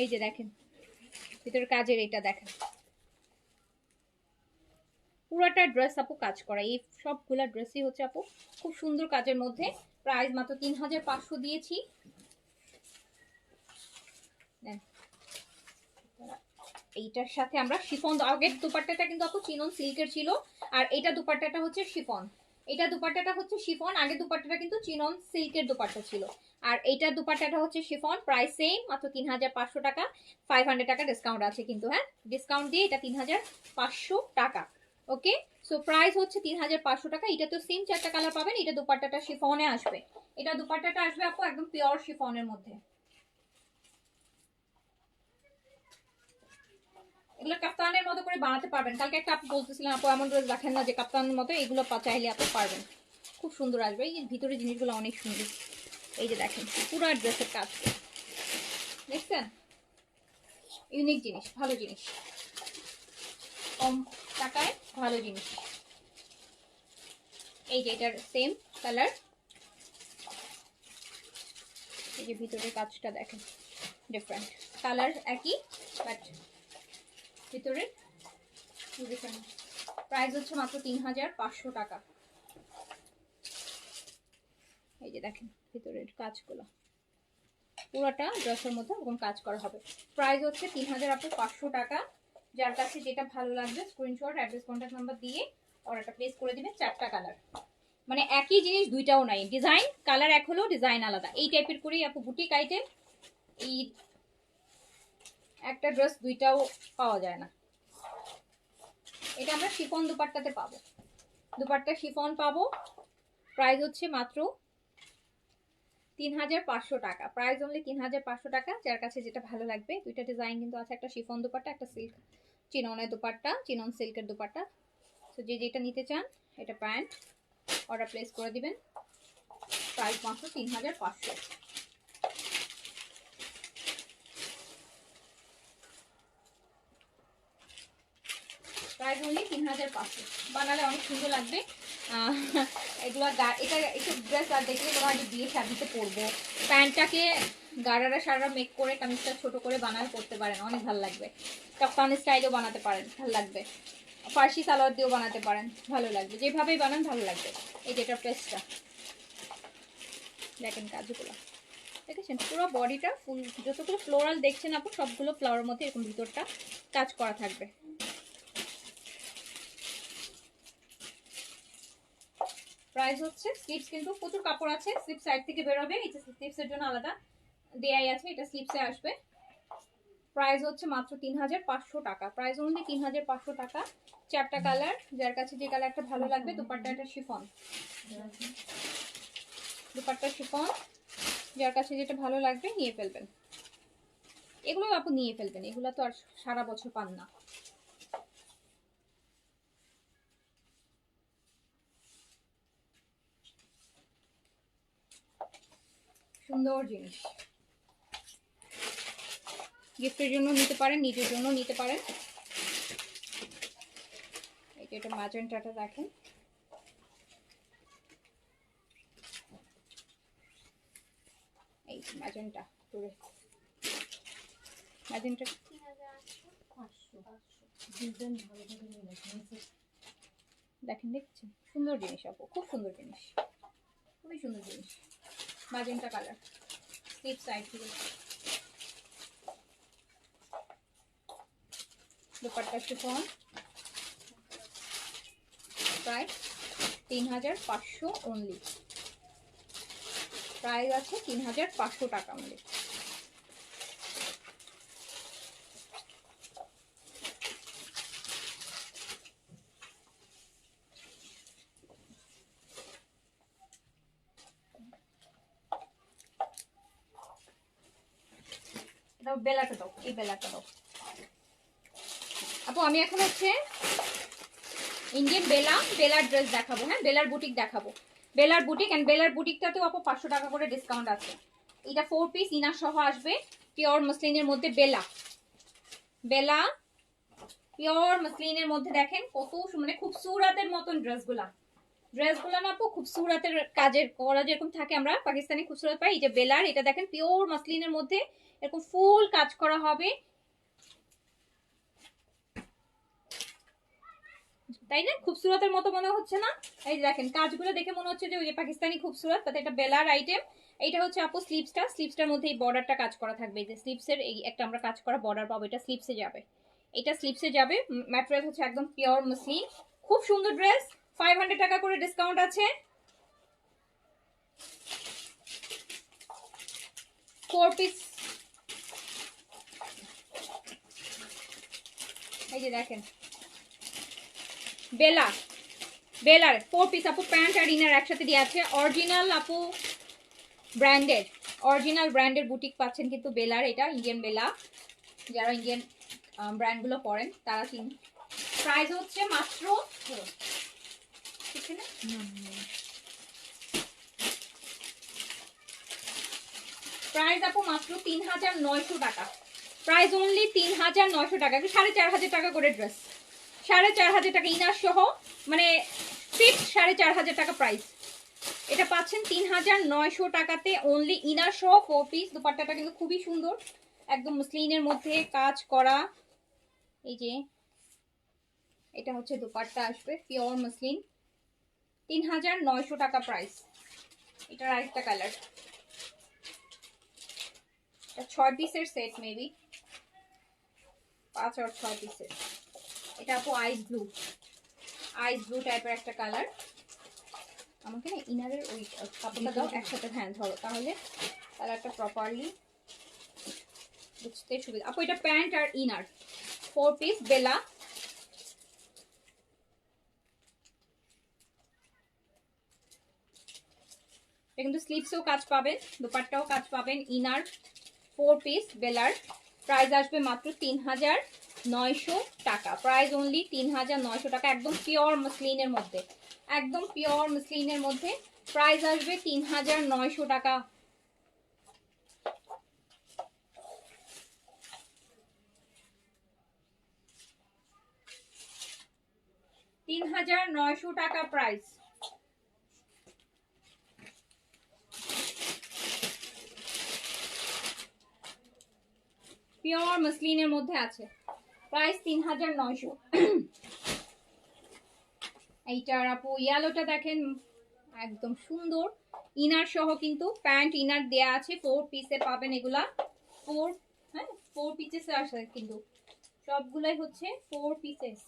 এই যে দেখেন ভিতরে কাজের, এটা দেখেন পুরাটা ড্রেস আপু কাজ করা, এই সবগুলা ড্রেসই হচ্ছে আপু খুব সুন্দর কাজের মধ্যে। প্রাইস মাত্র 3500 দিয়েছি। এইটার সাথে আমরা শিফন, আগের দুপাট্টাটা কিন্তু আপু চিনন সিল্কের ছিল, আর এটা দুপাট্টাটা হচ্ছে শিফন। এটা দুপাট্টাটা হচ্ছে শিফন, আগের দুপাট্টাটা কিন্তু চিনন সিল্কের দুপাট্টা ছিল, আর এইটা দুপাট্টাটা হচ্ছে শিফন। প্রাইস সেম, মাত্র 3500 টাকা। 500 টাকা ডিসকাউন্ট আছে কিন্তু, হ্যাঁ ডিসকাউন্ট দিয়ে এটা 3500 টাকা। ওকে, সো প্রাইস হচ্ছে 3500 টাকা। এটা তো সেম 4টা কালার পাবেন। এটা দুপাট্টাটা শিফনে আসবে, এটা দুপাট্টাটা আসবে আপু একদম পিওর শিফনের মধ্যে। এগুলো কাপ্তানের মতো করে বানাতে পারবেন। কালকে একটা আপু বলতেছিলেন আপু এমন ড্রেস রাখেন না যে কাপ্তানের মতো, এগুলো চাইলে আপু পারবেন, খুব সুন্দর আসবে। এই ভিতরে জিনিসগুলো অনেক সুন্দর। এই যে দেখেন পুরো ড্রেসের কাজ দেখছেন, ইউনিক জিনিস, ভালো জিনিস, কম টাকায় ভালো জিনিস। এই যে এটার সেম কালার, এই যে ভিতরের কাজটা দেখেন, ডিফারেন্ট কালার একই বাট ভিতরে ডিফারেন্ট। প্রাইস হচ্ছে মাত্র 3500 টাকা। এই যে দেখেন ভিতরের কাজগুলো পুরোটা ড্রেসের মধ্যে এরকম কাজ করা হবে। প্রাইস হচ্ছে 3500 টাকা। যার কাছে যেটা ভালো লাগবে স্ক্রিনশট, অ্যাড্রেস, কন্ট্যাক্ট নাম্বার দিয়ে অর্ডারটা প্লেস করে দিবেন। 4টা কালার, মানে একই জিনিস দুইটাও নাই, ডিজাইন কালার এক হলেও ডিজাইন আলাদা। এই টাইপের করেই আপু বুটিক আইটেম, এই একটা ড্রেস দুইটাও পাওয়া যায় না। এটা আমরা শিফন দুপাট্টাতে পাবো, দুপাট্টা শিফন পাবো। প্রাইস হচ্ছে মাত্র 3500 টাকা। প্রাইস অনলি 3500 টাকা। যার কাছে যেটা ভালো লাগবে, দুইটা ডিজাইন কিন্তু আছে, একটা শিফন দুপাট্টা, একটা সিল্ক চিননের দুপাট্টা, চিনন সিল্কের দুপাট্টা। তো যে যেটা নিতে চান, এটা প্যান্ট, অর্ডার প্লেস করে দিবেন। প্রাইস মাত্র 3500। Price only 3500। বানালে অনেক সুন্দর লাগবে এগুলো। এটা একটু ড্রেস আর দেখলে মনে হয় বিয়ে শাদিতে পরবো। প্যান্টটাকে গাড়ারা সারা মেক করে কামিজটা ছোট করে বানালে করতে পারেন, অনেক ভালো লাগবে। কাপ্তান স্টাইলও বানাতে পারেন, ভালো লাগবে। ফার্সি সালোয়ার দিয়েও বানাতে পারেন, ভালো লাগবে। যেভাবেই বানান ভালো লাগবে। এই যেটা প্রেসটা দেখেন, কাজগুলো দেখেছেন, পুরো বডিটা ফুল, যতগুলো ফ্লোরাল দেখছেন আপু সবগুলো ফ্লাওয়ারের মধ্যে এরকম ভিতরটা কাজ করা থাকবে। প্রাইস হচ্ছে, স্লিপস কিন্তু প্রচুর কাপড় আছে, স্লিপ সাইড থেকে বের হবে, এই যে স্লিপসের জন্য আলাদা দেয়াই আছে, এটা স্লিপসে আসবে। প্রাইস হচ্ছে মাত্র 3500 টাকা। প্রাইস অনুযায়ী 3500 টাকা। 4টা কালার, যার কাছে যে কালারটা ভালো লাগবে। দুপাট্টাটা শিফন, দুপাট্টা শিফন, যার কাছে যেটা ভালো লাগবে নিয়ে ফেলবেন। এগুলো আপু নিয়ে ফেলবেন, এগুলো তো আর সারা বছর পান না। সুন্দর জিনিস, গিফটের জন্য নিতে পারেন, নিজের জন্য নিতে পারেন। এটা ম্যাজেন্টাটা দেখেন, এই ম্যাজেন্টা পুরো ম্যাজেন্টা দেখেন, দেখছেন সুন্দর জিনিস আপু, খুব সুন্দর জিনিস, খুবই সুন্দর জিনিস। ম্যাজেন্টা কালার, স্লিপ সাইড থেকে dupatta chiffon. Price 3500 only. Price আছে 3500 টাকা অনলি। বেলাটা দাও, এই বেলাটা দাও আপু। আমি এখন হচ্ছে ইন্ডিয়ান বেলার ড্রেস দেখাবো, হ্যাঁ বেলার বুটিক দেখাবো। বেলার বুটিক, এন্ড বেলার বুটিকটাতেও আপু 500 টাকা করে ডিসকাউন্ট আছে। এটা 4 পিস ইনার সহ আসবে, পিওর মসলিনের মধ্যে। বেলা পিওর মাসলিনের মধ্যে দেখেন কত মানে খুবসুরাতের মতন ড্রেসগুলা না আপু খুবসুরাতের কাজের করা যেরকম থাকে আমরা পাকিস্তানি খুবসুরত পাই। এই যে বেলার, এটা দেখেন পিওর মাসলিনের মধ্যে এরকম ফুল কাজ করা হবে, তাই না? খুবসুরতের মতো মনে হচ্ছে না? এই যে দেখেন কাজগুলো দেখে মনে হচ্ছে যে ওই যে পাকিস্তানি খুবসুরত, তাতে এটা বেলার আইটেম। এইটা হচ্ছে আপু স্লিপসটার মধ্যে এই বর্ডারটা কাজ করা থাকবে। এই যে স্লিপসের এই একটা আমরা কাজ করা বর্ডার পাবো, এটা স্লিপসে যাবে, এটা স্লিপসে যাবে। ম্যাটেরিয়াল হচ্ছে একদম পিওর মসলিন, খুব সুন্দর ড্রেস। 500 টাকা করে ডিসকাউন্ট আছে। 4 পিস, এই যে দেখেন বেলার 4 পিস আপু, প্যান্ট আর ইনার একসাথে দিয়ে আছে। অরিজিনাল আপু ব্র্যান্ডের বুটিক পাচ্ছেন কিন্তু বেলার, এটা ইন্ডিয়ান বেলা, যারা ইন্ডিয়ান ব্র্যান্ডগুলো পরেন তারা চিন। প্রাইস হচ্ছে মাত্র প্রাইস আপু মাত্র 3900 টাকা। প্রাইস অনলি 3900 টাকা, 4500 টাকা করে ড্রেস, 4500 টাকা ইনার সহ, মানে ফিক্স 4500 টাকা প্রাইস। এটা পাচ্ছেন 3900 টাকাতে অনলি ইনার সহ 4 পিস। দুপাট্টাটা কিন্তু খুবই সুন্দর, একদম মসলিনের মধ্যে কাজ করা। এই যে এটা হচ্ছে দুপাট্টা আসবে পিওর মসলিন, 3900 টাকা প্রাইস। এটার আরেকটা কালার, 6 পিসের সেট, মেবি 5 আর 6 পিসের। এটা আপু আইস ব্লু টাইপের একটা কালার। আমাকে না ইনারের ওই কাপড়টা দাও একসাথে, হ্যাঁ ধরো, তাহলে কালারটা প্রপারলি বুঝতে সুবিধা। আপু এটা প্যান্ট আর ইনার 4 পিস বেলা। কিন্তু স্লিভসেও কাজ পাবেন, দুপাট্টাও কাজ পাবেন। ইনার 4 পিস বেলার, প্রাইস আসবে মাত্র 3900 টাকা। প্রাইস অনলি 3900 টাকা, একদম পিওর মসলিনের মধ্যে, একদম পিওর মসলিনের মধ্যে। প্রাইস আসবে 3900 টাকা। টাকা প্রাইস। পিওর মসলিনের মধ্যে আছে, প্রাইস 3900। এইটার আপু ইয়েলোটা দেখেন একদম সুন্দর, ইনার সহ কিন্তু, প্যান্ট ইনার দেয়া আছে। 4 পিসে পাবেন এগুলা, 4 পিসেস আসে কিন্তু, সবগুলাই হচ্ছে 4 পিসেস।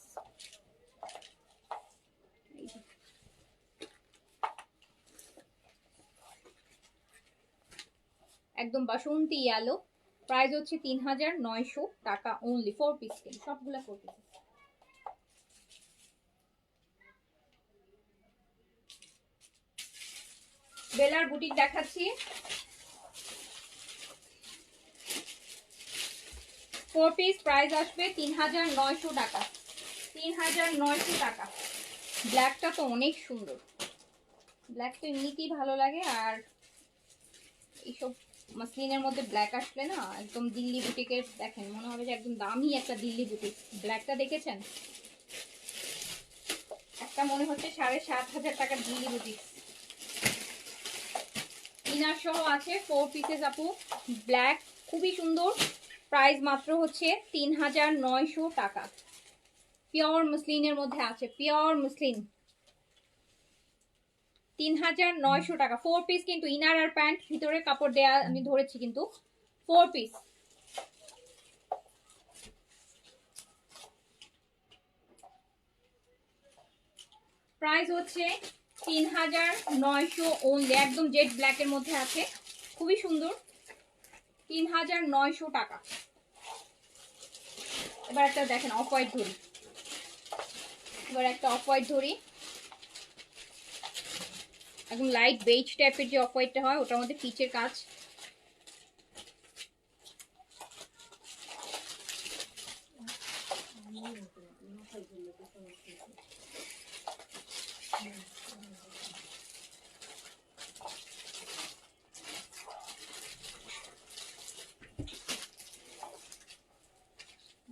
একদম বাসন্তী ইয়েলো, প্রাইস হচ্ছে 3900 টাকা অনলি। 4 পিস কিন্তু সবগুলা 4 পিস। বেলার বুটিক দেখাচ্ছি, 4 পিস, প্রাইস আসবে 3900 টাকা। 3900 টাকা। ব্ল্যাকটা তো অনেক সুন্দর, ব্ল্যাক তো এমনিতেই ভালো লাগে, আর এইসব মাসলিনের মধ্যে ব্ল্যাক আসলে না একদম দিল্লি বুটিকের দেখেন মনে হবে যে একদম দামি একটা দিল্লি বুটিক। ব্ল্যাকটা দেখেছেন, একটা মনে হচ্ছে 7500 টাকার দিল্লি বুটিক। ইনার সহ আছে 4 পিসেস আপু, ব্ল্যাক খুবই সুন্দর। প্রাইস মাত্র হচ্ছে 3900 টাকা। পিওর মসলিনের মধ্যে আছে, পিওর মসলিন, 3900 টাকা। 4 পিস কিন্তু, ইনার আর প্যান্ট, ভিতরে কাপড় দেয়া আমি ধরেছি কিন্তু 4 পিস। প্রাইস হচ্ছে 3900 ওনলি, একদম জেড ব্ল্যাকের মধ্যে আছে, খুবই সুন্দর, 3900 টাকা। এবার একটা দেখেন অফ হোয়াইট ধরি, একদম লাইট বেজ টাইপের যে অফ হোয়াইটটা হয়, ওটার মধ্যে পিচের কাজ।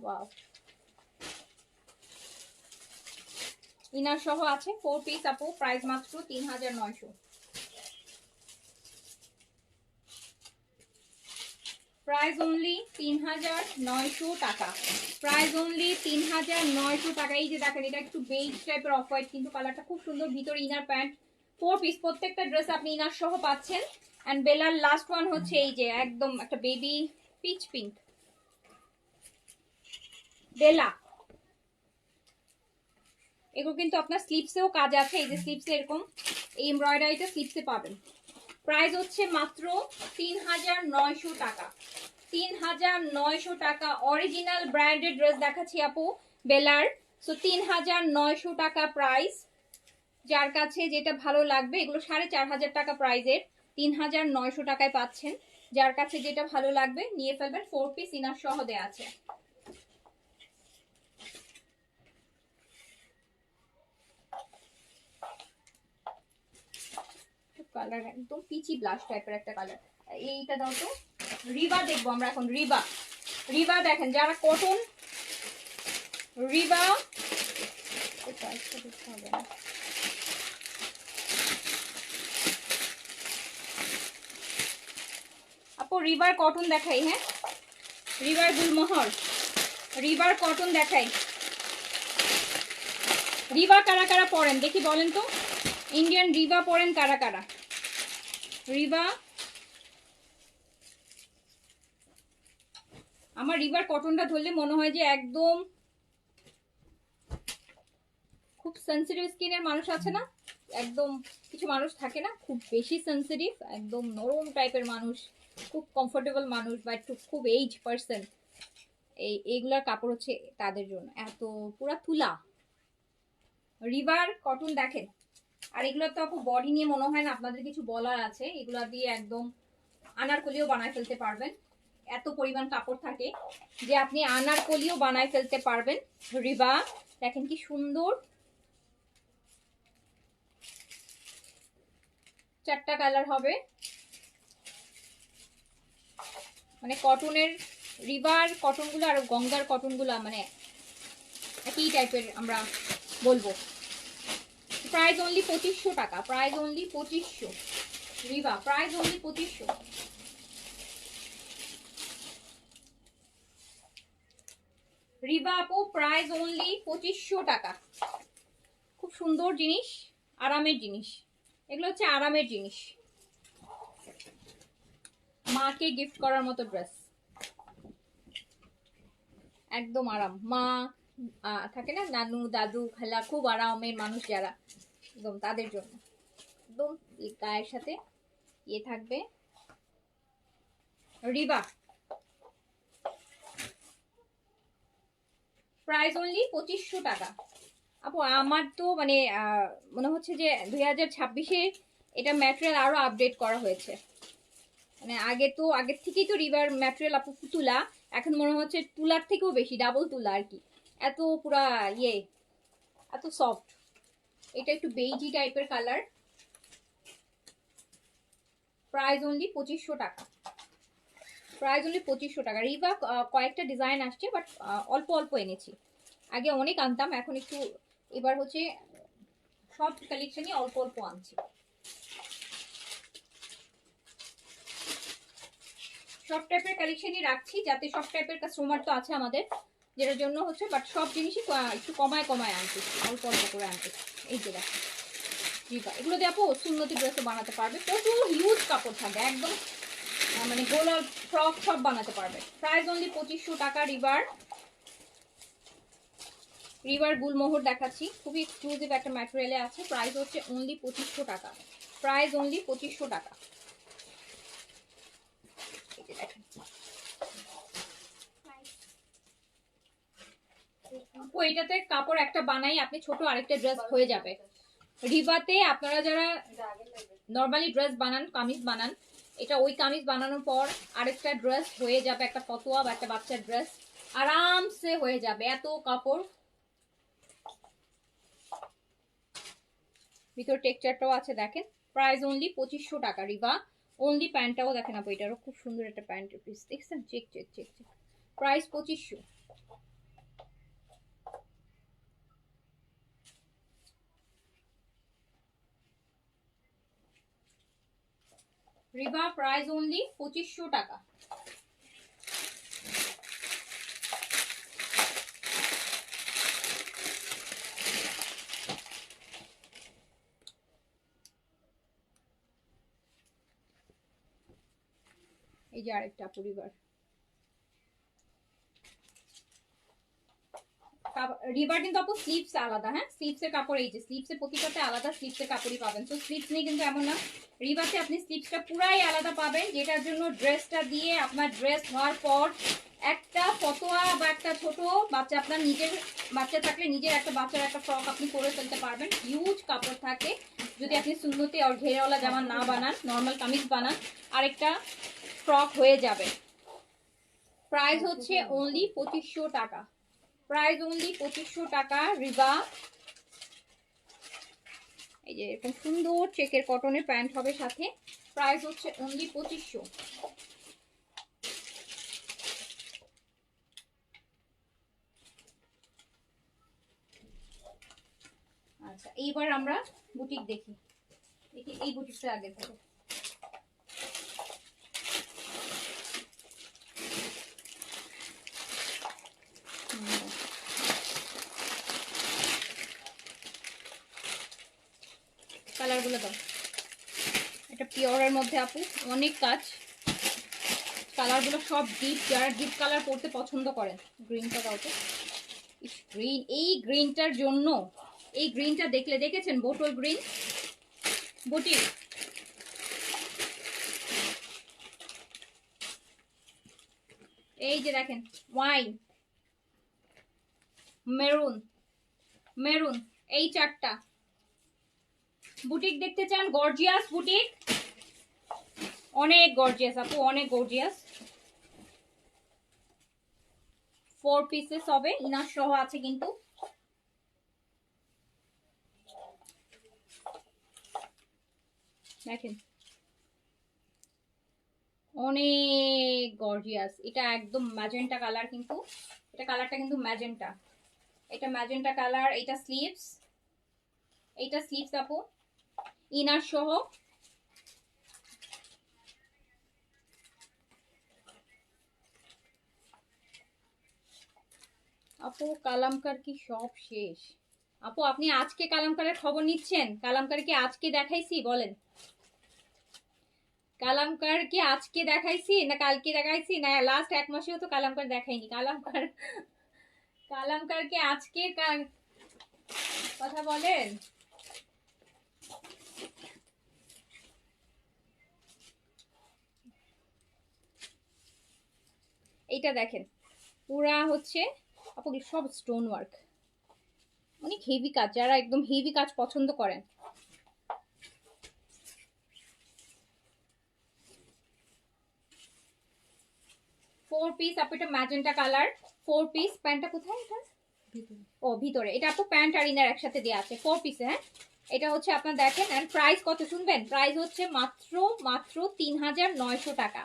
ওয়াও, ইনার সহ আছে 4 পিস আপু, প্রাইস মাত্র 3900। প্রাইস অনলি 3900 টাকা, প্রাইস অনলি 3900 টাকা। এই যে দেখেন এটা একটু বেজ টাইপের অফ হোয়াইট, কিন্তু কালারটা খুব সুন্দর। ভিতরে ইনার প্যান্ট 4 পিস, প্রত্যেকটা ড্রেস আপনি ইনার সহ পাচ্ছেন। এন্ড বেলার লাস্ট ওয়ান হচ্ছে এই যে একদম একটা বেবি পিচ পিঙ্ক বেলা। এগুলো কিন্তু আপনার স্লিপসেও কাজ আছে, এই যে স্লিপসে এরকম এই এমব্রয়ডারিটা স্লিপসে পাবেন। প্রাইস হচ্ছে মাত্র 3900 টাকা, 3900 টাকা। অরিজিনাল ব্র্যান্ডেড ড্রেস দেখাচ্ছি আপু বেলার। সো 3900 টাকা প্রাইস। যার কাছে যেটা ভালো লাগবে, এগুলো 4500 টাকা প্রাইজের, 3900 টাকায় পাচ্ছেন। যার কাছে যেটা ভালো লাগবে নিয়ে ফেলবেন। 4 পিস ইনার সহ দেয়া আছে। কালার একদম পিচি ব্লাশ টাইপের একটা কালার। এইটা দাও তো। রিবা দেখবো আমরা এখন। রিবা, রিবা দেখেন যারা কটন, রিবা আপু রিবার কটন দেখাই। হ্যাঁ, রিবার গুলমোহর, রিবার কটন দেখাই। রিবা কারা কারা পরেন দেখি বলেন তো। ইন্ডিয়ান রিবা পরেন কারা কারা? রিবা, আমার রিভার কটনটা ধরলে মনে হয় যে একদম খুব সেনসিটিভ স্কিনের মানুষ আছে না, একদম কিছু মানুষ থাকে না খুব বেশি সেনসিটিভ, একদম নরম টাইপের মানুষ, খুব কমফোর্টেবল মানুষ, বা একটু খুব এইজ পার্সন, এইগুলার কাপড় হচ্ছে তাদের জন্য। এত পুরা তুলা রিভার কটন দেখেন। আর এগুলো তো আপু বডি নিয়ে মনে হয় না আপনাদের কিছু বলার আছে, এগুলা দিয়ে একদম আনারকলিও বানায় ফেলতে পারবেন। এত পরিমাণ কাপড় থাকে যে আপনি আনারকলিও বানায় ফেলতে পারবেন। রিবা দেখেন কি সুন্দর, 4টা কালার হবে। মানে কটনের রিবার কটনগুলো আর গঙ্গার কটনগুলো মানে একই টাইপের আমরা বলবো। প্রাইস অনলি 2500 টাকা, প্রাইস অনলি 2500। রিবা প্রাইস অনলি 2500। রিবা আপু প্রাইস অনলি 2500 টাকা। খুব সুন্দর জিনিস, আরামের জিনিস, এগুলো হচ্ছে আরামের জিনিস, মাকে গিফট করার মতো ড্রেস, একদম আরাম। মা থাকে না, নানু দাদু খালা, খুব আরামের মানুষ যারা, একদম তাদের জন্য একদম গায়ের সাথে ইয়ে থাকবে। রিবা প্রাইস অনলি 2500 টাকা। আপু আমার তো মানে মনে হচ্ছে যে 2026-এ এটা ম্যাটেরিয়াল আরো আপডেট করা হয়েছে। মানে আগে তো আগের থেকেই তো রিভার ম্যাটেরিয়াল আপু তুলা, এখন মনে হচ্ছে তুলার থেকেও বেশি, ডাবল তুলা আর কি। এত পুরা ইয়ে, এত সফট। এটা একটু বেইজি টাইপের কালার। প্রাইস অনলি 2500 টাকা, প্রাইস অনলি 2500 টাকা। রিভা কয়েকটা ডিজাইন আসছে, বাট অল্প অল্প এনেছি। আগে অনেক আনতাম, এখন একটু এবার হচ্ছে সব কালেকশনই অল্প অল্প আনছি। সব টাইপের কালেকশনই রাখছি, যাতে সব টাইপের কাস্টমার তো আছে আমাদের, যেটার জন্য হচ্ছে, বাট সব জিনিসই একটু কমায় কমায় আনছি, অল্প অল্প করে আনছি। এই যে দেখো রিভা, এগুলো দিয়ে আপু সুন্নতি ড্রেসও বানাতে পারবে, প্রচুর হিউজ কাপড় থাকবে, একদম মানে গোলার ফ্রক সব বানাতে পারবে। প্রাইস অনলি 2500 টাকা। রিভার, রিভার গুলমোহর দেখাচ্ছি, খুবই এক্সক্লুসিভ একটা ম্যাটেরিয়ালে আছে। প্রাইস হচ্ছে অনলি 2500 টাকা, প্রাইস অনলি 2500 টাকা। ওইটাতে কাপড় একটা বানাই আপনি ছোট আরেকটা ড্রেস হয়ে যাবে। রিভাতে আপনারা যারা নর্মালি ড্রেস বানান, কামিজ বানান, এটা ওই কামিজ বানানোর পর আরেকটা ড্রেস হয়ে যাবে, একটা ফতোয়া বা একটা বাচ্চার ড্রেস আরামসে হয়ে যাবে, এত কাপড়। ভিতর টেক্সচারটাও আছে দেখেন। প্রাইস অনলি 2500 টাকা। রিভা অনলি প্যান্টটাও দেখেন আপু, এটারও খুব সুন্দর একটা প্যান্টের পিস দেখছেন, check check check check. Price 2500। রিবা প্রাইস অনলি 2500 টাকা। এই যে আরেকটা পরিবার রিবার, কিন্তু আপু স্লিভস আলাদা, হ্যাঁ স্লিভসের কাপড়, এই যে স্লিভসের প্রতিটাতে আলাদা স্লিভসের কাপড়ই পাবেন। তো স্লিভস নেই কিন্তু এমন না, রিবাতে আপনি স্লিভসটা পুরাই আলাদা পাবেন, যেটার জন্য ড্রেসটা দিয়ে আপনার ড্রেস হওয়ার পর একটা ফতোয়া বা একটা ছোট বাচ্চা, আপনার নিজের বাচ্চা থাকলে নিজের একটা বাচ্চার একটা ফ্রক আপনি করে ফেলতে পারবেন। হিউজ কাপড় থাকে, যদি আপনি সুন্নতি আর ঘেরওয়ালা জামা না বানান, নর্মাল কামিজ বানান, আরেকটা ফ্রক হয়ে যাবে। প্রাইস হচ্ছে অনলি 2500 টাকা। প্রাইস অনলি 2500 টাকা রিবা। এই যে এরকম সুন্দর চেকের কটনের প্যান্ট হবে সাথে, প্রাইস হচ্ছে অনলি 2500। আচ্ছা এইবার আমরা বুটিক দেখি, এই বুটিকটা আগে থেকে। কালারগুলো দাও, এটা পিওরের মধ্যে আপু, অনেক কাজ, কালারগুলো সব ডিপ, যারা ডিপ কালার পরতে পছন্দ করেন। গ্রিনটা দাও তো, গ্রিন, এই গ্রিনটার জন্য, এই গ্রিনটা দেখলে, দেখেছেন বোটল গ্রিন বুটিক, এই যে দেখেন ওয়াইন, মেরুন, মেরুন, এই চারটা বুটিক দেখতে চান, গর্জিয়াস বুটিক, অনেক গর্জিয়াস আপু, অনেক গর্জিয়াস। 4 পিসেস হবে, ইনার সহ আছে কিন্তু। দেখেন অনেক গর্জিয়াস, এটা একদম ম্যাজেন্টা কালার, কিন্তু এটা কালারটা কিন্তু ম্যাজেন্টা, এটা ম্যাজেন্টা কালার। এটা স্লিভস, এইটা স্লিভস আপু, ইনার সহ। আপু কালামকার কি সব শেষ? আপু আপনি আজকে কালামকারের খবর নিচ্ছেন? কালামকার কি আজকে দেখাইছি বলেন? কালামকার কি আজকে দেখাইছি না কালকে দেখাইছি, না লাস্ট 1 মাসেও তো কালামকার দেখাইনি। কালামকার, কালামকার কি আজকে কথা বলেন? এইটা দেখেন পুরা হচ্ছে আপু সব স্টোন ওয়ার্ক, অনেক হেভি কাজ, যারা একদম হেভি কাজ পছন্দ করেন। 4 পিস আপু, এটা ম্যাজেন্টা কালার, 4 পিস। প্যান্টটা কোথায় এটা? ও ভিতরে, এটা আপু প্যান্ট আর ইনার একসাথে দেওয়া আছে 4 পিসে, হ্যাঁ। এটা হচ্ছে আপনার দেখেন, এন্ড প্রাইস কত শুনবেন? প্রাইস হচ্ছে মাত্র মাত্র 3900 টাকা,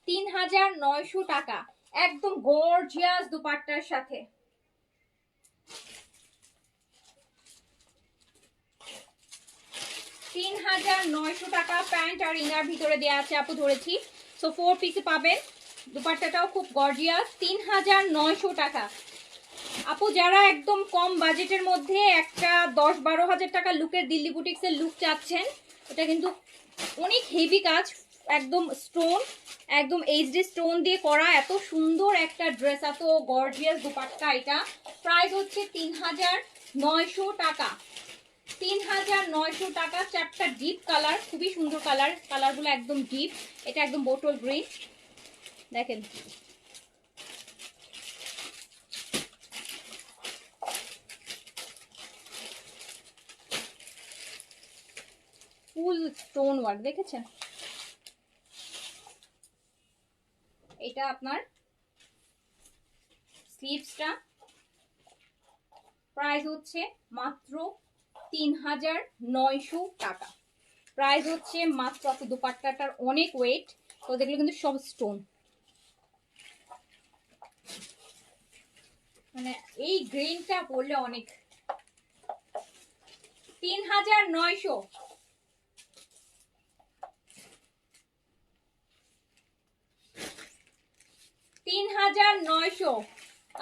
3900 টাকা, একদম গর্জিয়াস দুপাট্টার সাথে। 3900 টাকা, প্যান্ট আর ইনার ভিতরে দেওয়া আছে আপু, ধরেছি। সো 4 পিসে পাবেন, দুপাট্টাটাও খুব গর্জিয়াস, 3900 টাকা। আপু যারা একদম কম বাজেটের মধ্যে একটা 10-12 হাজার টাকা লুকের, দিল্লি বুটিক্সের লুক চাচ্ছেন, এটা কিন্তু অনেক হেভি কাজ, একদম স্টোন, একদম এইচডি স্টোন দিয়ে করা, এত সুন্দর একটা ড্রেস, এত গর্জিয়াস দুপাট্টা। এটা প্রাইস হচ্ছে 3900 টাকা, 3900 টাকা। চারটা ডিপ কালার, খুবই সুন্দর কালার, কালারগুলো একদম ডিপ। এটা একদম বোটল গ্রিন, দেখেন ফুল স্টোন ওয়ার্ক, দেখেছেন? এটা আপনার স্লিভসটা, প্রাইস হচ্ছে মাত্র 3900 টাকা, প্রাইস হচ্ছে মাত্র। আপনি দুপাট্টাটার অনেক ওয়েট, তো দেখলে কিন্তু সব স্টোন, মানে এই গ্রিনটা পরলে অনেক। 3900, 3900,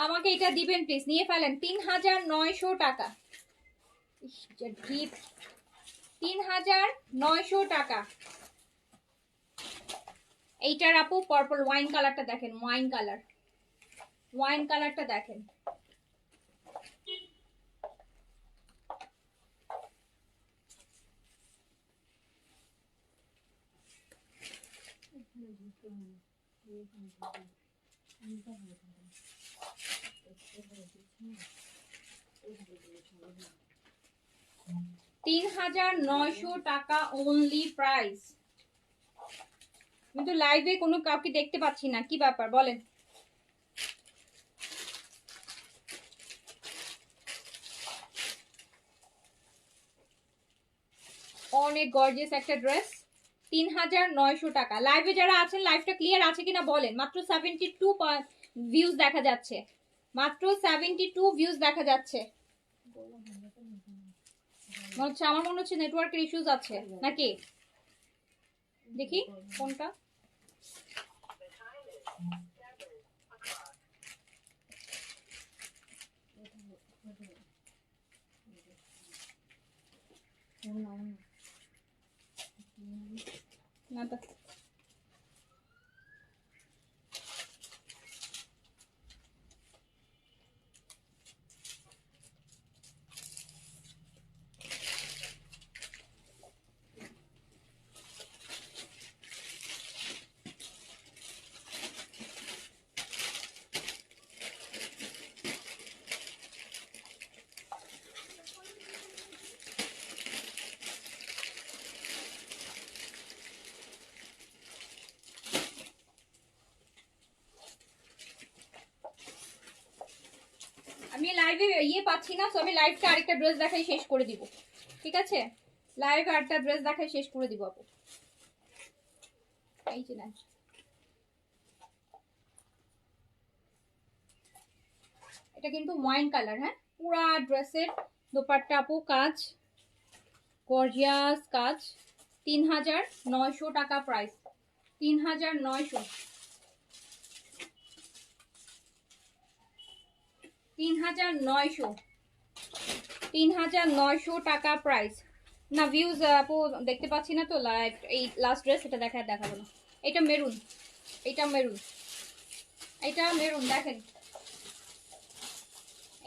আমাকে এটা দিবেন প্লিজ, নিয়ে ফেলেন। 3900 টাকা, 3900 টাকা। এইটার আপু পার্পল ওয়াইন কালারটা দেখেন, ওয়াইন কালারটা দেখেন। টাকা অনলি প্রাইস। কিন্তু লাইভে কোনো কাউকে দেখতে পাচ্ছি না, কি ব্যাপার বলেন? অনেক গর্জিয়াস একটা ড্রেস, 3900 টাকা। লাইভে যারা আছেন লাইভটা ক্লিয়ার আছে কিনা বলেন। মাত্র 72 ভিউজ দেখা যাচ্ছে, মাত্র 72 ভিউজ দেখা যাচ্ছে। আমার মনে হচ্ছে নেটওয়ার্কের ইস্যুস আছে নাকি, দেখি কোনটা। না তো আমি লাইভে পাচ্ছি না, তো আমি লাইভটা আরেকটা ড্রেস দেখাই শেষ করে দিব, ঠিক আছে? লাইভ আরেকটা ড্রেস দেখাই শেষ করে দিব আপু। এই যে না, এটা কিন্তু ওয়াইন কালার, হ্যাঁ, পুরা ড্রেসের দোপাট্টা আপু কাজ, গর্জিয়াস কাজ। 3900 টাকা প্রাইস, 3900, 3900 টাকা প্রাইস। না ভিউজ আপু দেখতে পাচ্ছি না তো লাইভ। এই লাস্ট ড্রেস এটা দেখাবো না। এটা মেরুন, এটা মেরুন, এটা মেরুন দেখেন,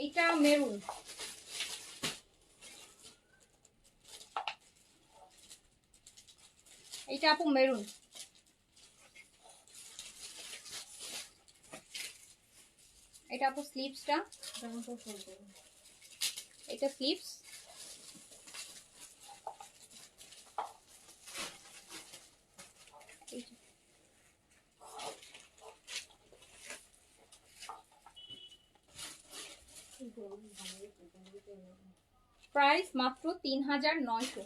এটা মেরুন, এটা আপু মেরুন। এটা আপু স্লিভসটা, এটা স্লিভস, প্রাইস মাত্র 3900।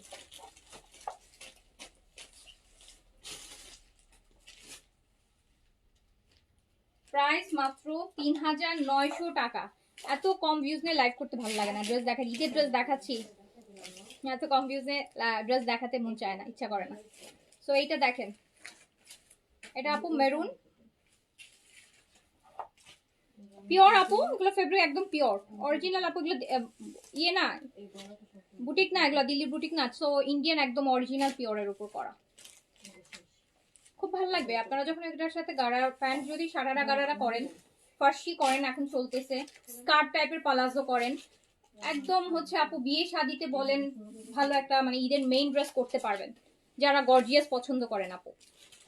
প্রাইস মাত্র 3900 টাকা। এত কম ভিউজ নিয়ে লাইভ করতে ভালো লাগে না, ড্রেস দেখা, ঈদের ড্রেস দেখাচ্ছি, এত কম ভিউজ নিয়ে ড্রেস দেখাতে মন চায় না, ইচ্ছা করে না। সো এইটা দেখেন, এটা আপু মেরুন, পিওর আপু, এগুলো ফেব্রিক একদম পিওর অরিজিনাল আপু। এগুলো না বুটিক না, এগুলো দিল্লি বুটিক না, সো ইন্ডিয়ান একদম অরিজিনাল পিওরের উপর করা। খুব ভালো লাগবে আপনারা যখন এটার সাথে গাড়া প্যান্ট, যদি সারারা গাড়ারা করেন, ফার্সি করেন, এখন চলতেছে স্কার্ট টাইপের পালাজো করেন, একদম হচ্ছে আপু বিয়ে শাদিতে বলেন ভালো একটা মানে ঈদের মেইন ড্রেস করতে পারবেন, যারা গর্জিয়াস পছন্দ করেন আপু।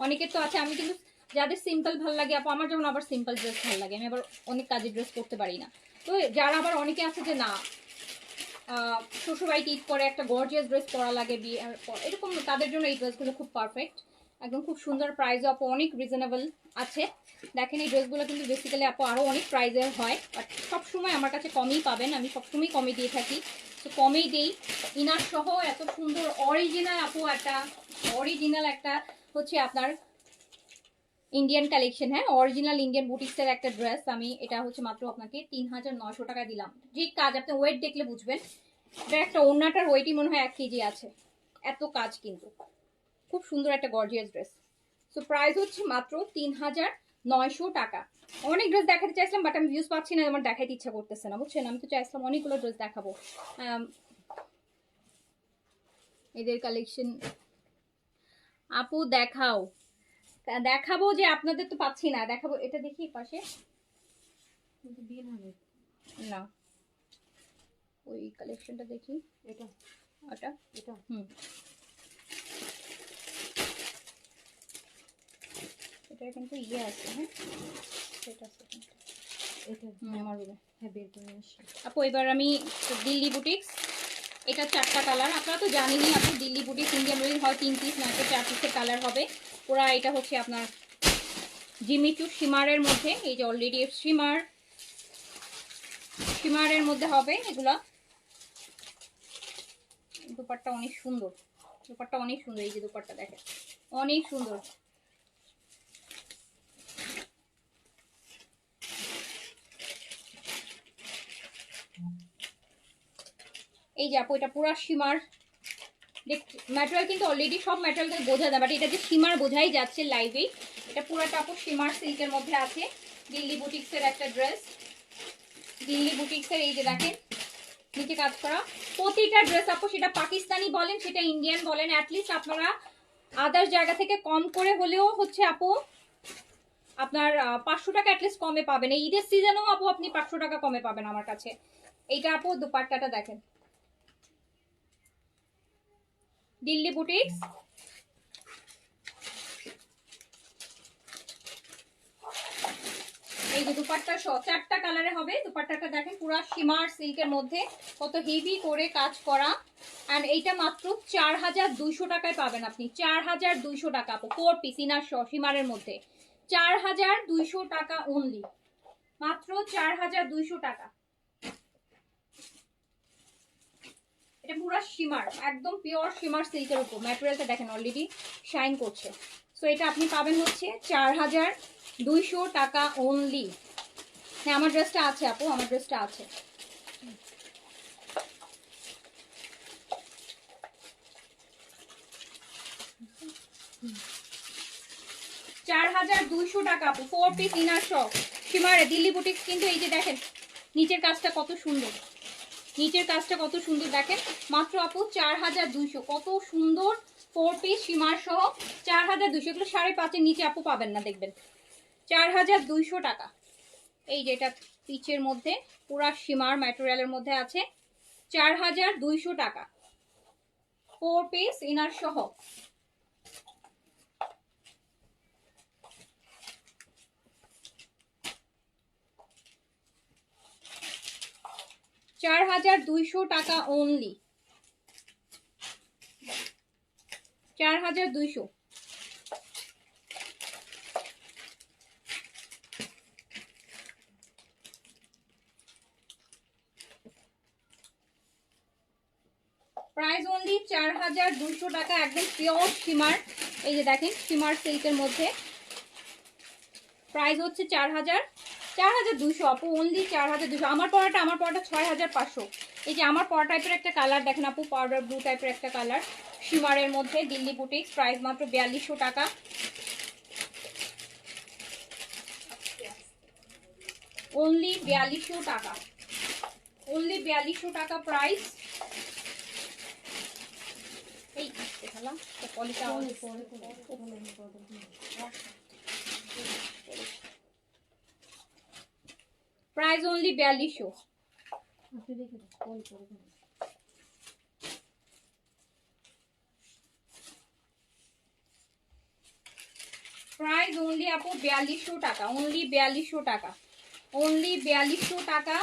অনেকের তো আছে, আমি কিন্তু যাদের সিম্পল ভালো লাগে আপু, আমার যেমন আবার সিম্পল ড্রেস ভালো লাগে, আমি আবার অনেক কাজের ড্রেস করতে পারি না। তো যারা আবার অনেকে আছে যে না শ্বশুরবাড়িতে ঈদ করে একটা গর্জিয়াস ড্রেস পরা লাগে বিয়ে এরকম, তাদের জন্য এই ড্রেসগুলো খুব পারফেক্ট, একদম খুব সুন্দর প্রাইস আপু, অনেক রিজনেবল আছে। দেখেন এই ড্রেসগুলো কিন্তু বেসিক্যালি আপু আরও অনেক প্রাইসের হয়, বাট সবসময় আমার কাছে কমই পাবেন, আমি সবসময় কমে দিয়ে থাকি, তো কমেই দিই। ইনার সহ এত সুন্দর অরিজিনাল আপু, অরিজিনাল একটা হচ্ছে আপনার ইন্ডিয়ান কালেকশন, হ্যাঁ, অরিজিনাল ইন্ডিয়ান বুটিক্সের একটা ড্রেস। আমি এটা হচ্ছে মাত্র আপনাকে 3900 টাকা দিলাম। যে কাজ, আপনি ওয়েট দেখলে বুঝবেন, এটা একটা ওড়নাটার ওয়েটই মনে হয় 1 কেজি আছে, এত কাজ, কিন্তু খুব সুন্দর একটা গর্জিয়াস ড্রেস। সো প্রাইস হচ্ছে মাত্র 900 টাকা। অনেক ড্রেস দেখাতে চাইছিলাম বাট আমি ভিউজ পাচ্ছি না, আমার দেখাইতে ইচ্ছা করতেছে না বুঝছেন। আমি তো চাইছিলাম অনেকগুলো ড্রেস দেখাবো। এদের কালেকশন আপু দেখাও, দেখাবো যে আপনাদের তো পাচ্ছি না, দেখাবো। এটা দেখি পাশে না, ওই কালেকশনটা দেখি। এটা এটা এটা এটা কিন্তু ইয়ে আছে। হ্যাঁ সেটা এটা আমার রুমে। হ্যাঁ বের করে আসি আপু। এবার আমি দিল্লি বুটিক্স, এটা 4টা কালার। আপনারা তো জানেনই আপু দিল্লি বুটিক্স ইন্ডিয়ান ওয়েল হয় 3 পিস না তো 4 পিসের কালার হবে পুরা। এটা হচ্ছে আপনার জিমিচু শিমারের মধ্যে, এই যে অলরেডি শিমারের মধ্যে হবে এগুলা। দুপাট্টা অনেক সুন্দর, দুপাট্টা অনেক সুন্দর। এই যে দুপাট্টা দেখেন অনেক সুন্দর। এই যে আপু এটা পুরা শিমার ম্যাটেরিয়াল, কিন্তু অলরেডি সব ম্যাটেরিয়াল বোঝা যায় বাট এটা যে শিমার বোঝাই যাচ্ছে লাইভেই। এটা পুরাটা আপু শিমার সিল্কের মধ্যে আছে। দিল্লি বুটিক্সের একটা ড্রেস, দিল্লি বুটিক্সের এই যে দেখেন নিচে কাজ করা প্রতিটা ড্রেস আপু, সেটা পাকিস্তানি বলেন সেটা ইন্ডিয়ান বলেন, অ্যাটলিস্ট আপনারা আদার্স জায়গা থেকে কম করে হলেও হচ্ছে আপু আপনার 500 টাকা অ্যাটলিস্ট কমে পাবেন। এই ঈদের সিজনেও আপু আপনি 500 টাকা কমে পাবেন আমার কাছে। এইটা আপু দুপাট্টাটা দেখেন, দিল্লি বুটিক্স। এই যে দুপাট্টা সহ 4টা কালারে হবে। দুপাট্টাটা দেখেন পুরো শিমার সিল্কের মধ্যে কত হেভি করে কাজ করা। এন্ড এইটা মাত্র 4200 টাকায় পাবেন আপনি। 4200 টাকা আপু, 4 পিস ইনার সহ শিমারের মধ্যে 4200 টাকা অনলি, মাত্র 4200 টাকা। এটা পুরো শিমার, একদম পিওর শিমার সিল্কের উপর। ম্যাটেরিয়ালটা দেখেন অলরেডি শাইন করছে। সো এটা আপনি পাবেন হচ্ছে 4200 টাকা অনলি। হ্যাঁ আমার ড্রেসটা আছে আপু, আমার ড্রেসটা আছে। চার 4200 টাকা আপু, 4 পিস ইনার সহ শিমারে দিল্লি বুটিক্স। কিন্তু এই যে দেখেন নিচের কাজটা কত সুন্দর, নিচের কাজটা কত সুন্দর দেখেন। মাত্র আপু 4200, কত সুন্দর 4 পিস শিমার সহ 4200। এগুলো 5.5-এর নিচে আপু পাবেন না দেখবেন। 4200 টাকা। এই যে এটা পিচের মধ্যে পুরা শিমার ম্যাটেরিয়ালের মধ্যে আছে, 4200 টাকা 4 পিস ইনার সহ। টাকা অনলি, 4200। প্রাইস অনলি 4200 টাকা, একদম পিওর শিমার। এই যে দেখেন শিমার সিল্কের মধ্যে প্রাইস হচ্ছে 4200 আপু, অনলি 4200। আমার পরাটা 6500। এই যে আমার পরা টাইপের একটা কালার দেখেন আপু, পাউডার ব্লু টাইপের একটা কালার শিমারের মধ্যে দিল্লি বুটিক্স। প্রাইস মাত্র 4200 টাকা, অনলি 4200 টাকা, অনলি 4200 টাকা প্রাইস। এই দেখালাম পলিটা প্রাইস অনলি 4200। প্রাইস অনলি আপু 4200 টাকা, অনলি 4200 টাকা, অনলি 4200 টাকা।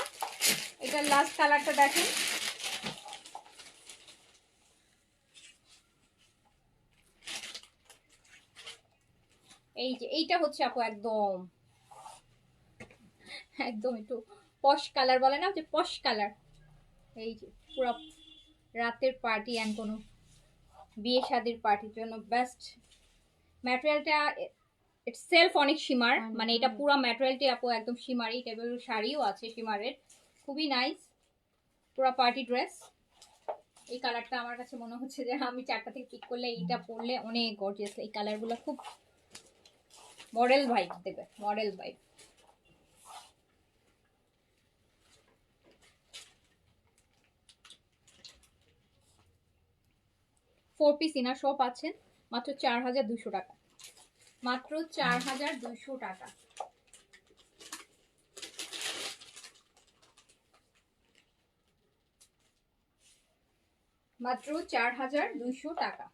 এটা লাস্ট কালারটা দেখেন, এই যে এইটা হচ্ছে আপু একদম একদম একটু পশ কালার বলে না, যে পশ কালার। এই যে পুরো রাতের পার্টি এন্ড কোনো বিয়ে শাদির পার্টির জন্য বেস্ট। ম্যাটেরিয়ালটা ইটসেলফ অনেক শিমার, মানে এটা পুরো ম্যাটেরিয়ালটি আপু একদম শিমারি টাইপের। শাড়িও আছে শিমারের, খুবই নাইস পুরো পার্টি ড্রেস। এই কালারটা আমার কাছে মনে হচ্ছে যে আমি 4টা থেকে পিক করলে এইটা পরলে অনেক গর্জিয়াস। এই কালারগুলো খুব মডেল ভাইব দেবে, model vibe. Four piece inner সহ পাচ্ছেন মাত্র 4200 টাকা, মাত্র 4200 টাকা। মাত্র 4200 টাকা।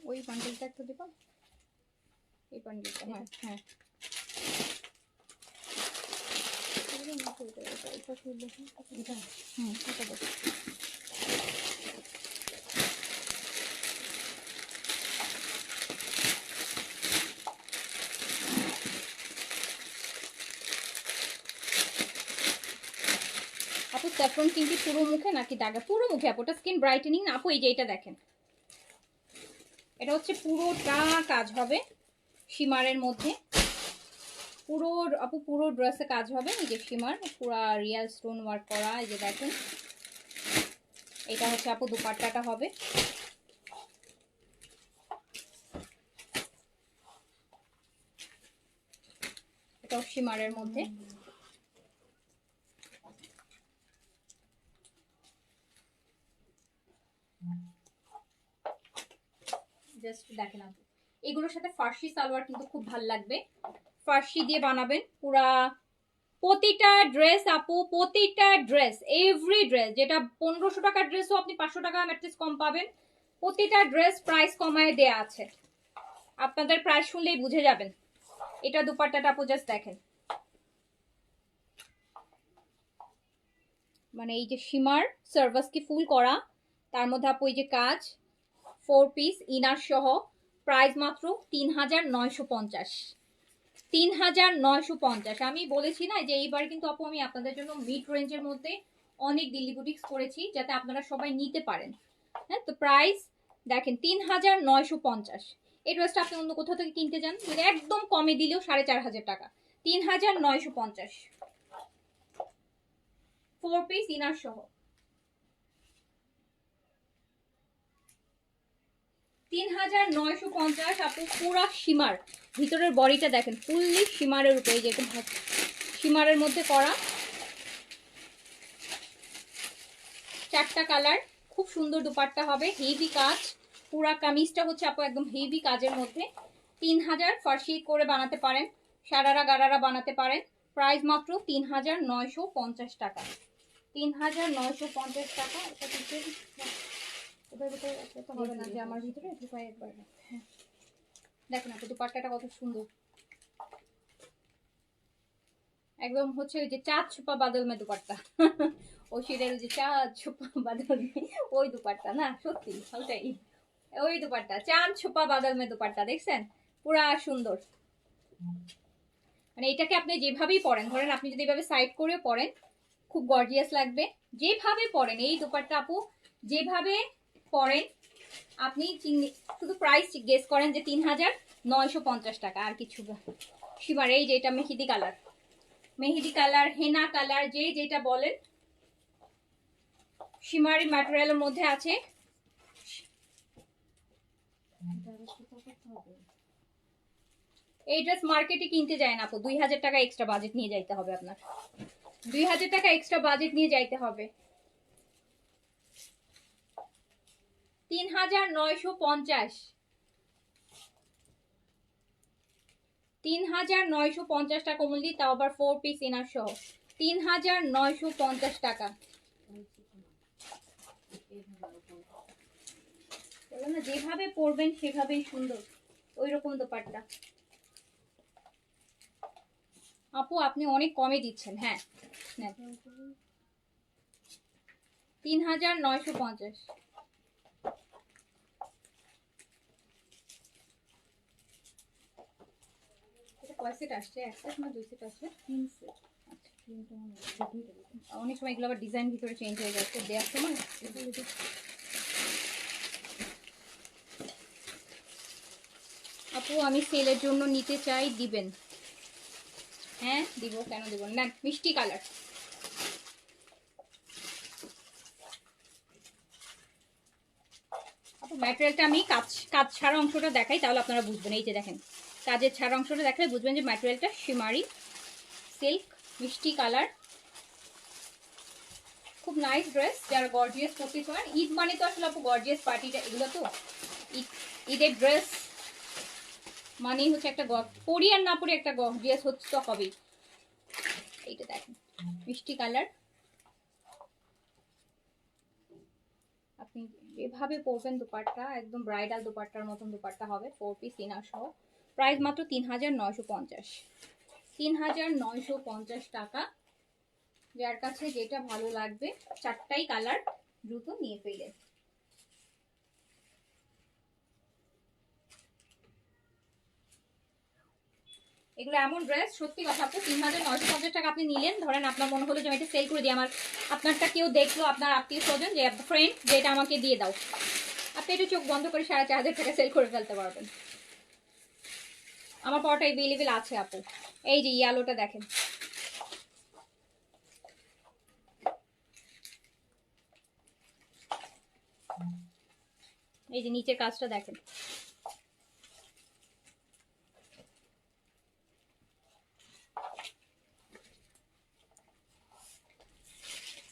ওই বান্ডেলটা একটু দিবা, এই বান্ডেলটা। হ্যাঁ হ্যাঁ, আপু স্যাফরন কিন্তু পুরো মুখে নাকি দাগা? পুরো মুখে আপু, ওটা স্কিন ব্রাইটেনিং না আপু। এই যে এটা দেখেন, এটা হচ্ছে পুরোটা কাজ হবে শিমারের মধ্যে, পুরো আপু পুরো ড্রেসে কাজ হবে। এই যে শিমার পুরো রিয়েল স্টোন ওয়ার্ক করা, এই যে দেখেন। এটা হচ্ছে আপু দুপাট্টাটা হবে। এটা শিমারের মধ্যে, জাস্ট দেখেন আপু। এগুলোর সাথে ফার্সি সালোয়ার কিন্তু খুব ভালো লাগবে, ফার্সি দিয়ে বানাবেন পুরা প্রতিটা ড্রেস আপু, প্রতিটা ড্রেস, এভরি ড্রেস, যেটা 1500 টাকার ড্রেসও আপনি 500 টাকা ম্যাট্রিক্স কম পাবেন। প্রতিটা ড্রেস প্রাইস কমায় দেয়া আছে, আপনাদের প্রাইস শুনলেই বুঝে যাবেন। এটা দুপাট্টাটা আপু জাস্ট দেখেন, মানে এই যে শিমার সার্ভাস কি ফুল করা, তার মধ্যে আপু এই যে কাজ, 4 পিস ইনার সহ, প্রাইস মাত্র 3950। 3950। আমি বলেছি না যে এইবার কিন্তু আপু আমি আপনাদের জন্য মিড রেঞ্জের মধ্যে অনেক দিল্লি বুটিক্স করেছি, যাতে আপনারা সবাই নিতে পারেন। হ্যাঁ, তো প্রাইস দেখেন 3950। এই ড্রেসটা আপনি অন্য কোথাও থেকে কিনতে যান, মানে একদম কমে দিলেও 4500 টাকা। 3950, 4 পিস ইনার সহ। 3950 আপু, পুরা শিমার, ভিতরের বডিটা দেখেন ফুললি শিমারের উপরে, যে শিমারের মধ্যে করা, 4টা কালার, খুব সুন্দর দুপাট্টা হবে, হেভি কাজ। পুরা কামিজটা হচ্ছে আপু একদম হেভি কাজের মধ্যে। 3000 ফার্সি করে বানাতে পারেন, সারারা গারারা বানাতে পারেন। প্রাইস মাত্র 3950 টাকা, 3950 টাকা। এটা কিন্তু এটার ভিতরে একটা হবে না যে আমার ভিতরে ঢুকায় একবার। হ্যাঁ দেখেন আপু দুপাট্টাটা কত সুন্দর, একদম হচ্ছে ওই যে চাঁদ ছোপা বাদল মে দুপাট্টা। ও শিরের যে চাঁদ ছোপা বাদল মে, ওই দুপাট্টা না, সত্যি ওটাই, ওই দুপাট্টা চাঁদ ছোপা বাদল মে দুপাট্টা, দেখছেন পুরা সুন্দর। মানে এটাকে আপনি যেভাবেই পরেন, ধরেন আপনি যদি এভাবে সাইড করে পরেন খুব গর্জিয়াস লাগবে, যেভাবে পরেন এই দুপাট্টা আপু, যেভাবে পরেন আপনি শুধু প্রাইস গেস করেন যে 3950 টাকা, আর কিছু। শিমার এই যে এটা মেহেদি কালার, মেহেদি কালার, হেনা কালার, যে যেটা বলেন, শিমারি ম্যাটেরিয়ালের মধ্যে আছে। এই ড্রেস মার্কেটে কিনতে যায় না আপু, 2000 টাকা এক্সট্রা বাজেট নিয়ে যাইতে হবে আপনার, 2000 টাকা এক্সট্রা বাজেট নিয়ে যাইতে হবে। 3950, 3950 টাকা মূল্য, তাও আবার 4 পিস ইনার সহ, 3950 টাকা। যেভাবে পরবেন সেভাবেই সুন্দর, ওই রকম দোপাট্টা। আপু আপনি অনেক কমে দিচ্ছেন। হ্যাঁ 3950। কয় সেট আসছে? এক সেট না দুই সেট আসছে? 3 সেট। অনেক সময় এগুলো আবার ডিজাইন ভিতরে চেঞ্জ হয়ে যাচ্ছে দেওয়ার সময়। আপু আপু আমি সেলের জন্য নিতে চাই, দিবেন? হ্যাঁ দিব, কেন দিব না। মিষ্টি কালার। আপু ম্যাটেরিয়ালটা আমি কাজ কাজ ছাড়া অংশটা দেখাই, তাহলে আপনারা বুঝবেন। এই যে দেখেন, কাজের ছাড়া অংশটা দেখালে বুঝবেন যে ম্যাটেরিয়ালটা শিমারি সিল্ক, মিষ্টি কালার, খুব নাইস ড্রেস। যারা গর্জিয়াস পড়তে চান, ঈদ মানে তো আসলে আপু গর্জিয়াস পার্টিটা, এগুলো তো ঈদের ড্রেস মানেই হচ্ছে একটা পরি আর না পরি একটা গর্জিয়াস হচ্ছে তো হবেই। এইটা দেখেন মিষ্টি কালার, আপনি এভাবে পরবেন দুপাট্টা, একদম ব্রাইডাল দুপাট্টার মতন দুপাট্টা হবে, 4 পিস ইনার সহ। প্রাইস মাত্র 3950, 3950 টাকা। যার কাছে যেটা ভালো লাগবে, 4টাই কালার, দ্রুত নিয়ে ফেলেন। এগুলো এমন ড্রেস, সত্যি কথা আপু 3950 টাকা আপনি নিলেন, ধরেন আপনার মনে হলো যে আমি এটা সেল করে দিই, আমার আপনারটা কেউ দেখলো, আপনার আত্মীয় স্বজন, যে ফ্রেন্ড, যে এটা আমাকে দিয়ে দাও, আপনি একটু চোখ বন্ধ করে 4500 টাকা সেল করে ফেলতে পারবেন। আমার পরটা এভেলেবেল আছে আপু। এই যে ইয়েলোটা দেখেন, এই যে নিচের কাজটা দেখেন,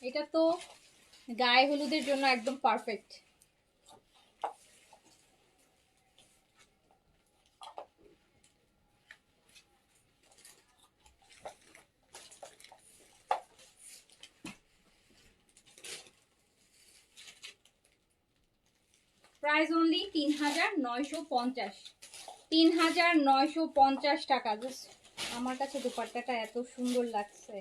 এটা তো গায়ে হলুদের জন্য একদম পারফেক্ট। প্রাইস অনলি 3950, 3950 টাকা। আমার কাছে দুপাট্টাটা এত সুন্দর লাগছে,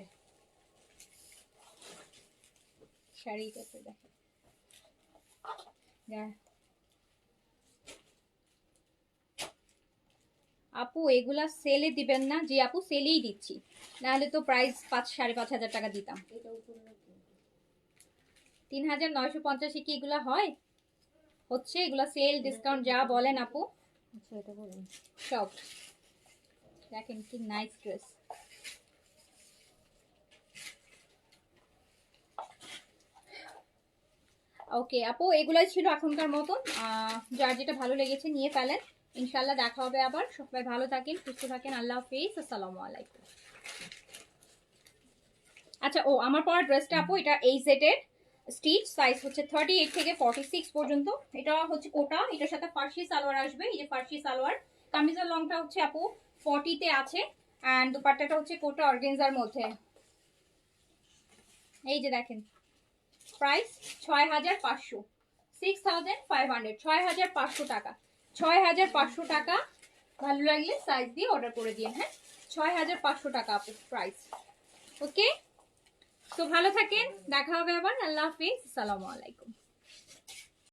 শাড়িটাতে দেখেন। আপু এগুলা সেলে দিবেন না? জি আপু সেলেই দিচ্ছি, নাহলে তো প্রাইস 5,500 টাকা দিতাম। 3950 কি এগুলা হয়? হচ্ছে এগুলা সেল ডিসকাউন্ট যা বলেন আপু। আচ্ছা এটা বলেন সব। দেখেন কি নাইস ড্রেস। ওকে আপু এগুলাই ছিল এখনকার মতন। যার যেটা ভালো লেগেছে নিয়ে ফেলেন। ইনশাল্লাহ দেখা হবে আবার। সবাই ভালো থাকেন, সুস্থ থাকেন। আল্লাহ হাফেজ, আসসালামু আলাইকুম। আচ্ছা ও আমার পরা ড্রেসটা আপু, এটা এই সেটের স্টিচ সাইজ হচ্ছে 38 থেকে 46 পর্যন্ত। এটা হচ্ছে কোটা, এটার সাথে ফার্সি সালোয়ার আসবে। এই যে ফার্সি সালোয়ার, কামিজের লংটা হচ্ছে আপু 40 তে আছে, এন্ড দুপাট্টাটা হচ্ছে কোটা অর্গানজার মধ্যে। এই যে দেখেন, প্রাইস 6500, 6500, 6500 টাকা, 6500 টাকা। ভালো লাগলে সাইজ দিয়ে অর্ডার করে দিন। হ্যাঁ 6500 টাকা আপু প্রাইস। ওকে, তো ভালো থাকেন, দেখা হবে আবার। আল্লাহ হাফিজ, আসসালামু আলাইকুম।